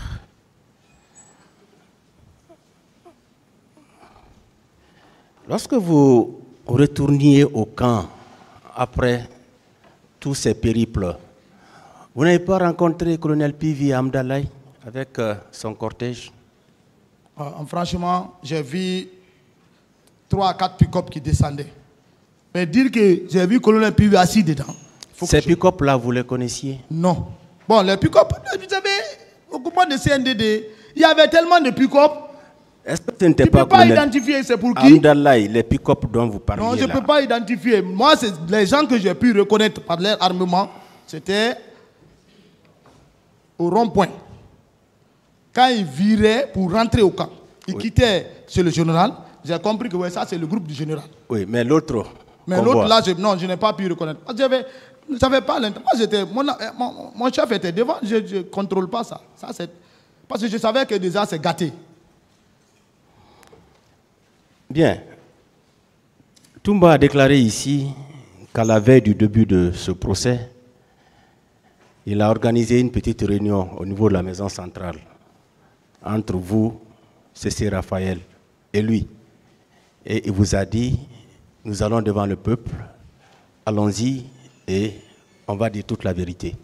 S4: Lorsque vous retourniez au camp après tous ces périples, vous n'avez pas rencontré le colonel Pivi Amdalaï avec son cortège?
S3: Franchement, j'ai vu 3 à 4 pick-up qui descendaient. Mais dire que j'ai vu le colonel Pivi assis dedans.
S4: Ces pick-up là, vous les connaissiez?
S3: Non. Bon, les pick-up, vous savez, au coupement de CNDD, il y avait tellement de pick-up.
S4: Est-ce que ce n'était
S3: tu ne peux pas identifier c'est pour qui?
S4: Amdalaï, les pick-up dont vous parliez?
S3: Non, je ne peux pas identifier. Moi, c'est les gens que j'ai pu reconnaître par leur armement, c'était au rond-point. Quand ils viraient pour rentrer au camp, ils quittaient chez le général. J'ai compris que ouais, ça, c'est le groupe du général.
S4: Oui, mais l'autre.
S3: Mais l'autre, là, non, je n'ai pas pu reconnaître. Parce que je ne savais pas l'intérêt. Mon chef était devant, je ne contrôle pas ça. Parce que je savais que déjà, c'est gâté.
S4: Bien. Toumba a déclaré ici qu'à la veille du début de ce procès, il a organisé une petite réunion au niveau de la maison centrale entre vous, C.C. Raphaël et lui. Et il vous a dit, nous allons devant le peuple, allons-y et on va dire toute la vérité.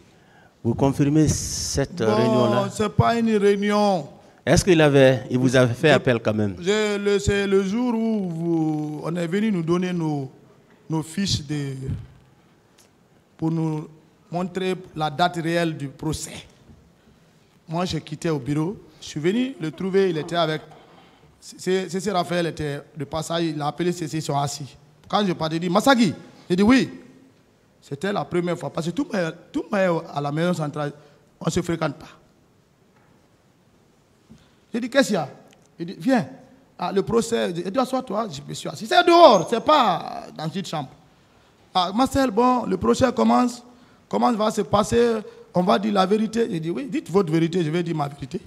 S4: Vous confirmez cette réunion-là?
S3: Ce n'est pas une réunion.
S4: Est-ce qu'il vous avait fait appel quand même?
S3: C'est le jour où on est venu nous donner nos fiches pour nous montrer la date réelle du procès. Moi, j'ai quitté au bureau. Je suis venu le trouver, il était avec... C.C. Raphaël était de passage, il a appelé C.C. ils sont assis. Quand je partais, il dit, Massagui, j'ai dit oui. C'était la première fois, parce que tout à la maison centrale, on ne se fréquente pas. J'ai dit, qu'est-ce qu'il y a? Il dit, viens. Ah, le procès, il dit, assois-toi, je me suis assis. C'est dehors, c'est pas dans une chambre. Ah, Marcel, bon, le procès commence. Comment va se passer? On va dire la vérité. J'ai dit, oui, dites votre vérité, je vais dire ma vérité.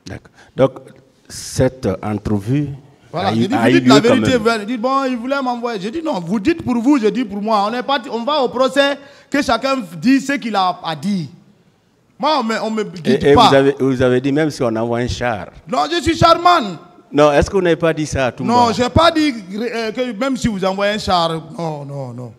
S4: D'accord. Donc, cette entrevue
S3: voilà,
S4: a
S3: j'ai dit,
S4: eu
S3: vous dites
S4: lieu
S3: la vérité.
S4: quand
S3: Il dit, bon, il voulait m'envoyer. J'ai dit, non, vous dites pour vous, je dis pour moi. On va au procès, que chacun dit ce qu'il a à dire. Moi, on me dit pas.
S4: Vous avez dit même si on envoie un char.
S3: Non, je suis charmant.
S4: Non, est-ce que vous n'avez pas dit ça à tout le monde?
S3: Non, je n'ai pas dit que même si vous envoyez un char. Non, non, non.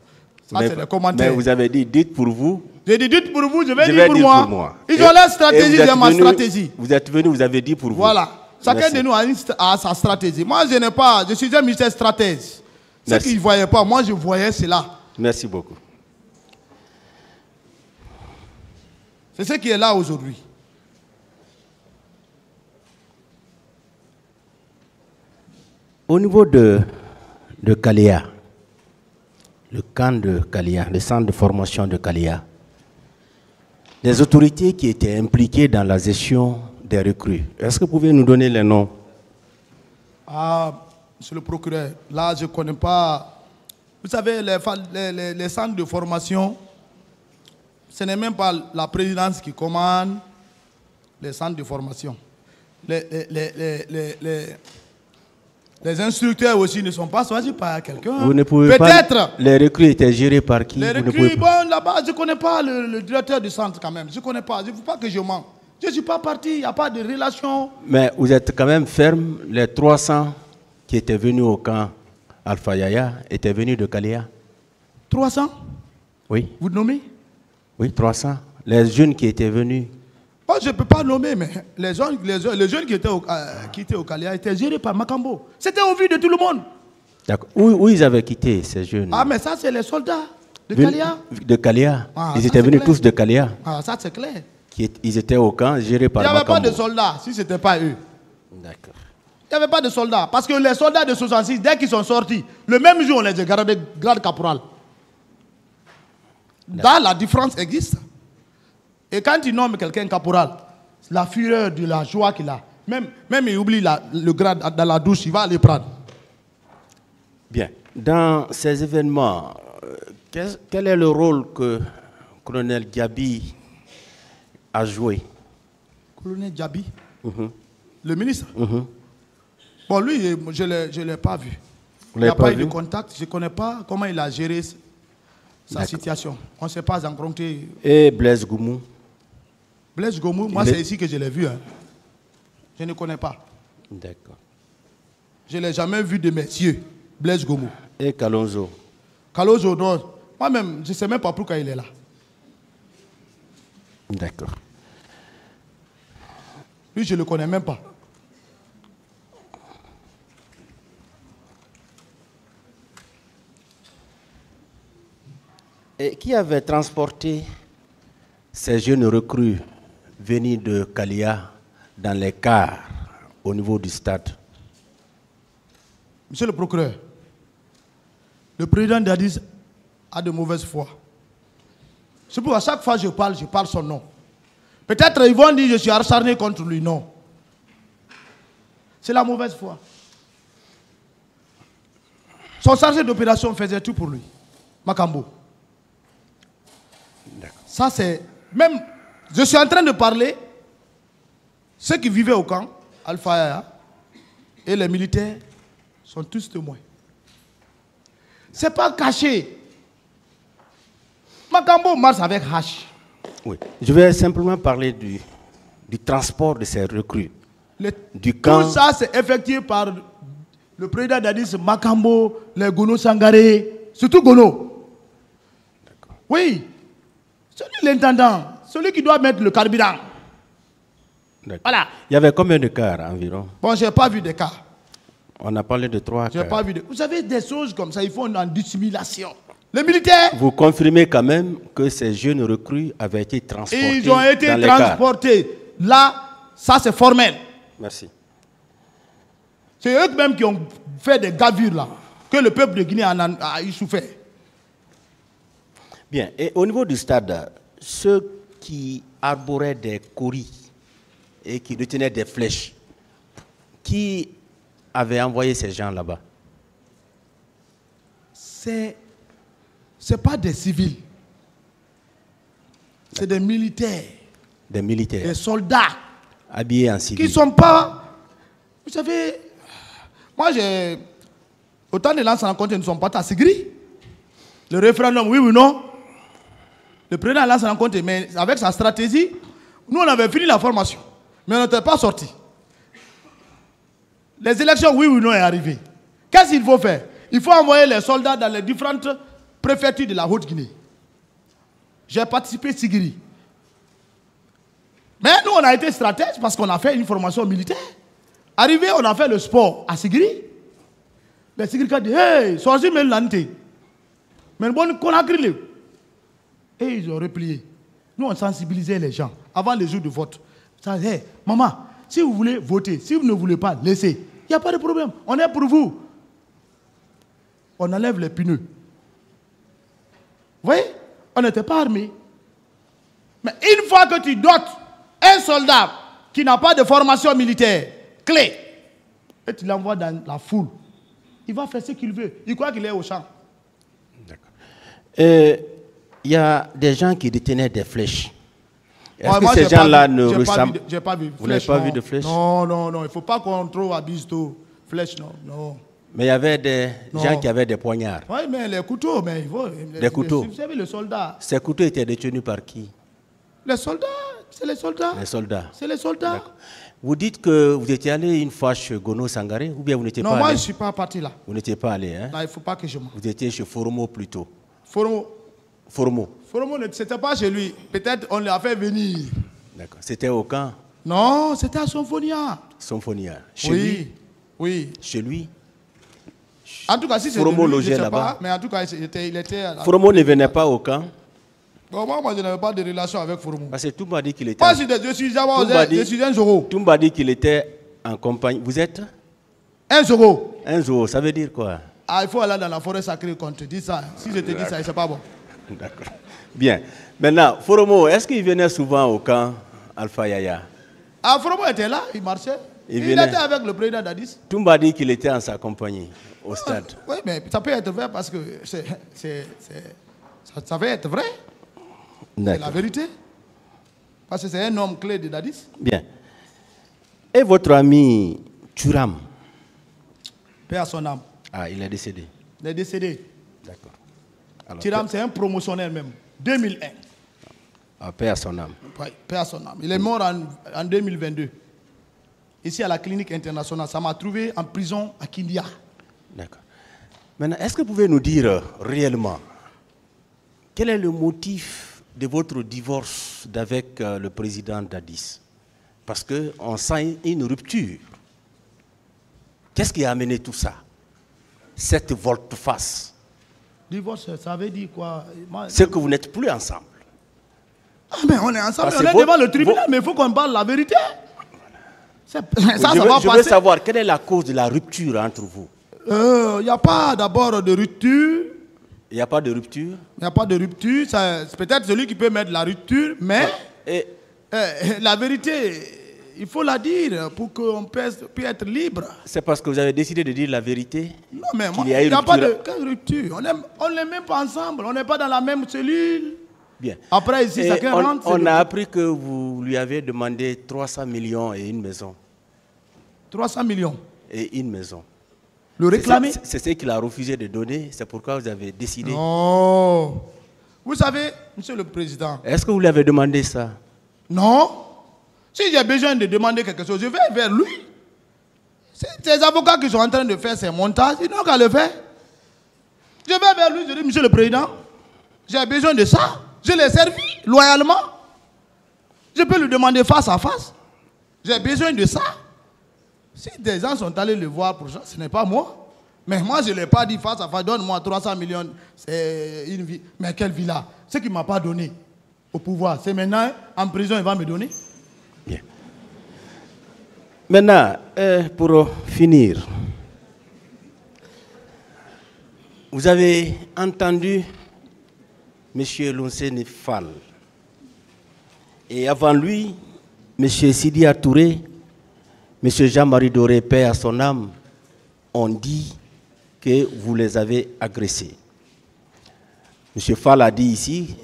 S3: Ça, c'est les commentaires.
S4: Mais vous avez dit, dites pour vous.
S3: J'ai dit, dites pour vous, je vais dire pour moi. Ils ont leur stratégie, j'ai ma stratégie.
S4: Vous êtes venu, vous avez dit pour vous.
S3: Voilà. Chacun de nous a sa stratégie. Moi, je n'ai pas. Je suis un ministère stratège. Ce qu'ils ne voyaient pas, moi, je voyais cela.
S4: Merci beaucoup.
S3: C'est ce qui est là aujourd'hui.
S4: Au niveau de Kaléa, le camp de Kaléa, le centre de formation de Kaléa, les autorités qui étaient impliquées dans la gestion des recrues, est-ce que vous pouvez nous donner les noms?
S3: Ah, monsieur le procureur, là, je ne connais pas. Vous savez, les centres de formation, ce n'est même pas la présidence qui commande les centres de formation. Les instructeurs aussi ne sont pas choisis par quelqu'un.
S4: Vous ne pouvez
S3: peut-être.
S4: Les recrues étaient gérées par qui?
S3: Les recrues, bon, là-bas, je ne connais pas le directeur du centre quand même. Je ne connais pas. Je ne veux pas que je mens. Je ne suis pas parti, il n'y a pas de relation.
S4: Mais vous êtes quand même ferme. Les 300 qui étaient venus au camp Alpha Yaya étaient venus de Kaléa.
S3: 300?
S4: Oui.
S3: Vous nommez?
S4: Oui, 300. Les jeunes qui étaient venus.
S3: Oh, je ne peux pas nommer, mais les jeunes qui étaient au Kaléa étaient gérés par Makambo. C'était au vu de tout le monde.
S4: D'accord. Où ils avaient quitté ces jeunes?
S3: Ah, mais ça, c'est les soldats de Kaléa.
S4: De Kaléa.
S3: Ah,
S4: ils étaient venus tous de Kaléa.
S3: Ah, ça, c'est clair.
S4: Ils étaient au camp géré par Makambo.
S3: Il n'y avait pas de soldats si ce n'était pas eux.
S4: D'accord.
S3: Il n'y avait pas de soldats. Parce que les soldats de 66, dès qu'ils sont sortis, le même jour, on les a gardés grade caporal. Là, la différence existe. Et quand il nomme quelqu'un caporal, la fureur de la joie qu'il a, même il oublie le grade dans la douche, il va aller prendre.
S4: Bien. Dans ces événements, quel est le rôle que colonel Diaby a joué?
S3: Colonel Diaby, le ministre. Bon, lui, je ne l'ai pas vu. Il n'y a pas eu de contact. Je ne connais pas comment il a géré sa situation. On ne s'est pas rencontré.
S4: Et Blaise Goumou?
S3: Blaise Goumou, moi, c'est ici que je l'ai vu. Hein. Je ne connais pas.
S4: D'accord.
S3: Je ne l'ai jamais vu de mes yeux, Blaise Goumou.
S4: Et Kalonzo?
S3: Kalonzo, non. Moi-même, je ne sais même pas pourquoi il est là.
S4: D'accord.
S3: Lui, je ne le connais même pas.
S4: Et qui avait transporté ces jeunes recrues venus de Kaléa dans les cars au niveau du stade?
S3: Monsieur le procureur, le président d'Addis a de mauvaise foi. C'est pourquoi à chaque fois que je parle son nom. Peut-être ils vont dire que je suis acharné contre lui. Non. C'est la mauvaise foi. Son chargé d'opération faisait tout pour lui. Makambo. Ça c'est... Même, je suis en train de parler, ceux qui vivaient au camp, Alpha Yaya, et les militaires sont tous témoins. Ce n'est pas caché. Makambo marche avec H.
S4: Oui. Je vais simplement parler du transport de ces recrues. Du camp.
S3: Tout ça, c'est effectué par le président d'Addis, Makambo, les Gono Sangaré, surtout Gono. Oui. Celui l'intendant, celui qui doit mettre le carburant. Voilà.
S4: Il y avait combien de cars environ?
S3: Bon, je n'ai pas vu de cas.
S4: On a parlé de 3 cars.
S3: Pas vu de... Vous savez, des choses comme ça, il faut une dissimulation. Les militaires,
S4: Vous confirmez quand même que ces jeunes recrues avaient été transportés
S3: ils ont été
S4: dans les cars.
S3: transportés. Là, ça c'est formel.
S4: Merci.
S3: C'est eux-mêmes qui ont fait des gavures là, que le peuple de Guinée a eu souffert.
S4: Bien. Et au niveau du stade, ceux qui arboraient des coris et qui détenaient des flèches, qui avait envoyé ces gens là-bas?
S3: C'est pas des civils. C'est des militaires.
S4: Des militaires.
S3: Des soldats.
S4: Habillés en civil.
S3: Qui ne sont pas... Vous savez, moi j'ai... Autant de lances rencontres ne sont pas à Sigri. Le référendum, oui ou non. Le président lance rencontre, mais avec sa stratégie, nous on avait fini la formation. Mais on n'était pas sortis. Les élections, oui ou non, est arrivé. Qu'est-ce qu'il faut faire? Il faut envoyer les soldats dans les différentes préfectures de la Haute-Guinée. J'ai participé à Sigiri. Mais nous, on a été stratèges parce qu'on a fait une formation militaire. Arrivé, on a fait le sport à Sigiri. Les Sigiri ont dit, hey, sorti même l'année. Mais bon, qu'on a grillé. Et ils ont replié. Nous, on sensibilisait les gens avant les jours de vote. Ça dit, hey, maman, si vous voulez voter, si vous ne voulez pas, laissez. Il n'y a pas de problème. On est pour vous. On enlève les pneus. Vous voyez? On n'était pas armés. Mais une fois que tu dotes un soldat qui n'a pas de formation militaire, clé, et tu l'envoies dans la foule, il va faire ce qu'il veut. Il croit qu'il est au champ.
S4: D'accord. Il y a des gens qui détenaient des flèches. Est-ce
S3: Ouais,
S4: que
S3: moi,
S4: ces gens-là ne
S3: j'ai
S4: ressemblent...
S3: pas vu.
S4: Vous n'avez pas vu de flèches?
S3: Non, non, non. Il ne faut pas qu'on trouve à bisto. Flèche, non, non.
S4: Mais il y avait des
S3: Non.
S4: gens qui avaient des poignards.
S3: Oui, mais les couteaux, mais il faut...
S4: Des couteaux.
S3: Vous savez, les soldats.
S4: Ces couteaux étaient détenus par qui?
S3: Les soldats, c'est les soldats.
S4: Les soldats.
S3: C'est les soldats.
S4: D'accord. Vous dites que vous étiez allé une fois chez Gono Sangaré ou bien vous n'étiez
S3: Non,
S4: pas
S3: moi, je
S4: allé?
S3: ne suis pas parti là.
S4: Vous n'étiez pas allé, hein?
S3: Là, il ne faut pas que je m'en...
S4: Vous étiez chez Foromo plutôt.
S3: Foromo,
S4: Foromo.
S3: ce n'était pas chez lui. Peut-être on l'a fait venir.
S4: D'accord. C'était au camp
S3: Non, c'était à Symphonia.
S4: Symphonia. Chez
S3: Oui,
S4: lui?
S3: oui.
S4: Chez lui?
S3: En tout cas, si c'est
S4: Foromo
S3: de lui, je
S4: logeait
S3: ne sais
S4: là-bas.
S3: pas. Mais en tout cas, il était à la...
S4: Foromo ne venait pas au camp?
S3: Bon, moi, je n'avais pas de relation avec Foromo.
S4: Parce que tout m'a dit qu'il était...
S3: Moi, je suis un Zoro.
S4: Tout m'a dit qu'il était en compagnie. Vous êtes?
S3: Un Zoro.
S4: Un zoo, ça veut dire quoi?
S3: Ah, il faut aller dans la forêt sacrée quand on te dit ça. Si je te dis ça, c'est pas bon.
S4: D'accord. Bien. Maintenant, Foromo, est-ce qu'il venait souvent au camp Alpha Yaya?
S3: Ah, Foromo était là, il marchait.
S4: Il
S3: Il
S4: venait.
S3: était avec le président Dadis.
S4: Tout m'a dit qu'il était en sa compagnie au stade.
S3: Oui, mais ça peut être vrai parce que ça peut être vrai. C'est la
S4: D'accord.
S3: vérité. Parce que c'est un homme clé de Dadis.
S4: Bien. Et votre ami Thuram?
S3: Paix à son âme.
S4: Ah, il est décédé.
S3: Il est décédé.
S4: D'accord. Alors,
S3: Tiram, c'est un promotionnel même. 2001.
S4: ah, paix à son âme.
S3: Oui, paix à son âme. Il est mort en 2022. Ici à la clinique internationale. Ça m'a trouvé en prison à Kindia.
S4: D'accord. Maintenant, est-ce que vous pouvez nous dire réellement quel est le motif de votre divorce d'avec le président Dadis? Parce qu'on sent une rupture. Qu'est-ce qui a amené tout ça? Cette volte-face.
S3: Divorce, ça veut dire quoi?
S4: C'est que vous n'êtes plus ensemble.
S3: Ah, mais on est ensemble,
S4: Parce
S3: on
S4: que
S3: est
S4: vos-
S3: devant le tribunal,
S4: vos-
S3: mais il faut qu'on parle la vérité. Ça
S4: je
S3: va
S4: veux
S3: passer.
S4: savoir quelle est la cause de la rupture entre vous.
S3: Il n'y a pas d'abord de rupture.
S4: Il n'y a pas de rupture?
S3: Il n'y a pas de rupture. C'est peut-être celui qui peut mettre la rupture, mais
S4: Et
S3: la vérité, il faut la dire pour qu'on puisse être libre.
S4: c'est parce que vous avez décidé de dire la vérité?
S3: Non, mais moi,
S4: Qu'il y a eu
S3: il n'y a pas
S4: rupture.
S3: de quelle rupture. On n'est même pas ensemble. On n'est pas dans la même cellule.
S4: Bien.
S3: Après, ici,
S4: Et
S3: chacun rentre. c'est
S4: on
S3: le-
S4: a appris que vous lui avez demandé 300 millions et une maison.
S3: 300 millions.
S4: Et une maison.
S3: Le réclamer?
S4: C'est ce qu'il a refusé de donner. C'est pourquoi vous avez décidé.
S3: Non. Vous savez, monsieur le président,
S4: Est-ce que vous lui avez demandé ça?
S3: non. Si j'ai besoin de demander quelque chose, je vais vers lui. C'est ces avocats qui sont en train de faire ces montages, ils n'ont qu'à le faire. Je vais vers lui, je dis, monsieur le président, j'ai besoin de ça. Je l'ai servi loyalement. Je peux lui demander face à face. J'ai besoin de ça. Si des gens sont allés le voir pour ça, ce n'est pas moi. Mais moi, je ne l'ai pas dit face à face, donne-moi 300 millions, c'est une vie. Mais quelle villa? Ce qu'il ne m'a pas donné au pouvoir, c'est maintenant, en prison, il va me donner.
S4: Bien. Maintenant, pour finir, vous avez entendu M. Lonceni Fall. Et avant lui, M. Sidi Touré, M. Jean-Marie Doré, paix à son âme, ont dit que vous les avez agressés. M. Fall a dit ici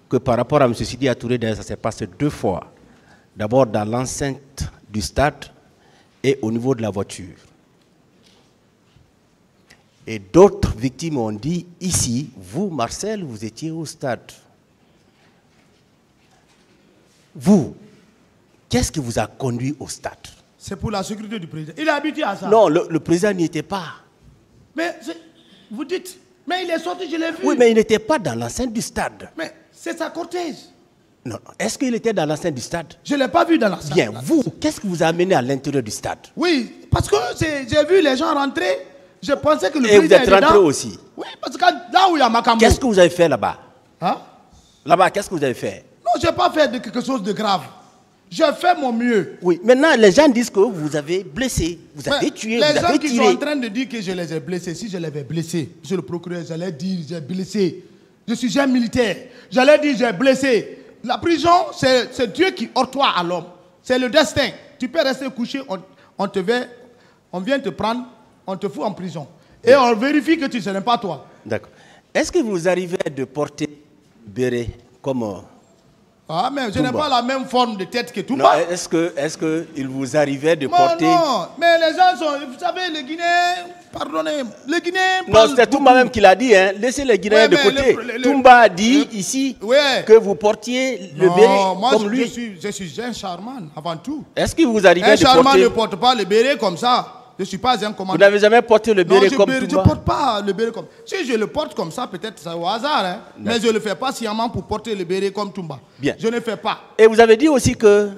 S4: que par rapport à M. Sidi Touré, ça s'est passé 2 fois. D'abord dans l'enceinte du stade et au niveau de la voiture. Et d'autres victimes ont dit ici, vous, Marcel, vous étiez au stade. Vous, qu'est-ce qui vous a conduit au stade?
S3: C'est pour la sécurité du président. Il est habitué à ça.
S4: Non, le président n'y était pas.
S3: Mais vous dites, mais il est sorti, je l'ai vu.
S4: Oui, mais il n'était pas dans l'enceinte du stade.
S3: Mais c'est sa cortège.
S4: Non, non. Est-ce qu'il était dans l'enceinte du stade?
S3: Je ne l'ai pas vu dans l'enceinte.
S4: Bien, vous, qu'est-ce qui vous a amené à l'intérieur du stade?
S3: Oui, parce que j'ai vu les gens rentrer. Je pensais que le
S4: Et
S3: président
S4: vous êtes rentré
S3: dedans.
S4: aussi?
S3: Oui, parce que là où il y a Makambo.
S4: Qu'est-ce que vous avez fait là-bas?
S3: Hein?
S4: Là-bas, qu'est-ce que vous avez fait?
S3: Non, je n'ai pas fait quelque chose de grave. J'ai fait mon mieux.
S4: Oui, maintenant, les gens disent que vous avez blessé, vous avez tué, vous
S3: les gens
S4: avez
S3: qui
S4: tiré.
S3: sont en train de dire que je les ai blessés, si je les avais blessés, monsieur le procureur, j'allais dire j'ai blessé. Je suis un militaire. J'allais dire j'ai blessé. La prison, c'est Dieu qui octroie à l'homme. C'est le destin. Tu peux rester couché, on vient te prendre, on te fout en prison. Et on vérifie que ce n'est pas toi.
S4: D'accord. Est-ce que vous arrivez de porter béret comme...
S3: Ah, mais je n'ai pas la même forme de tête que tout le
S4: Non,
S3: monde.
S4: est-ce que il vous arrivait de
S3: Non,
S4: porter...
S3: non, mais les gens sont... Vous savez, les Guinéens... Pardonnez, les Guinéens...
S4: Non, c'était Toumba même qui l'a dit, hein. Laissez les Guinéens de côté. Toumba a dit ici que vous portiez le béret
S3: moi,
S4: comme lui.
S3: Je suis un charman, avant tout.
S4: Est-ce que vous arrivez
S3: Un
S4: de
S3: charman
S4: porter...
S3: ne porte pas le béret comme ça. Je ne suis pas un commandant.
S4: Vous n'avez jamais porté le béret comme
S3: je ne
S4: Toumba?
S3: porte pas le béret comme... Si je le porte comme ça, peut-être c'est au hasard. Hein. Mais je ne le fais pas sciemment pour porter le béret comme Toumba.
S4: Bien.
S3: Je ne fais pas.
S4: Et vous avez dit aussi que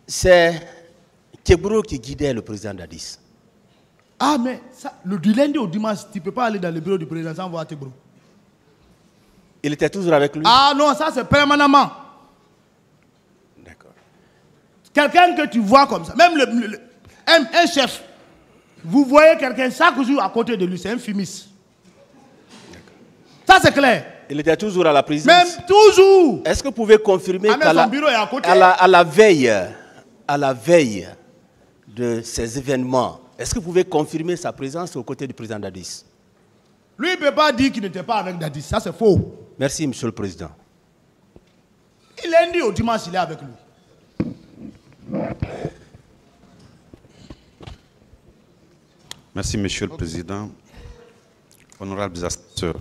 S4: c'est Kebro qui guidait le président Dadis.
S3: Ah, mais ça, du lundi au dimanche, tu ne peux pas aller dans le bureau du président sans voir Kebro.
S4: Il était toujours avec lui?
S3: Ah non, ça c'est permanemment.
S4: D'accord.
S3: Quelqu'un que tu vois comme ça, même un chef, vous voyez quelqu'un chaque jour à côté de lui, c'est un fumiste. Ça c'est clair.
S4: Il était toujours à la présidence?
S3: Même toujours.
S4: Est-ce que vous pouvez confirmer qu'à
S3: son bureau est à côté.
S4: à la veille de ces événements, est-ce que vous pouvez confirmer sa présence aux côtés du président Dadis?
S3: Lui, il ne peut pas dire qu'il n'était pas avec Dadis. Ça, c'est faux.
S4: Merci, Monsieur le Président.
S3: Il lundi au dimanche, il est avec lui.
S5: Merci, Monsieur le Président. Honorables assesseurs.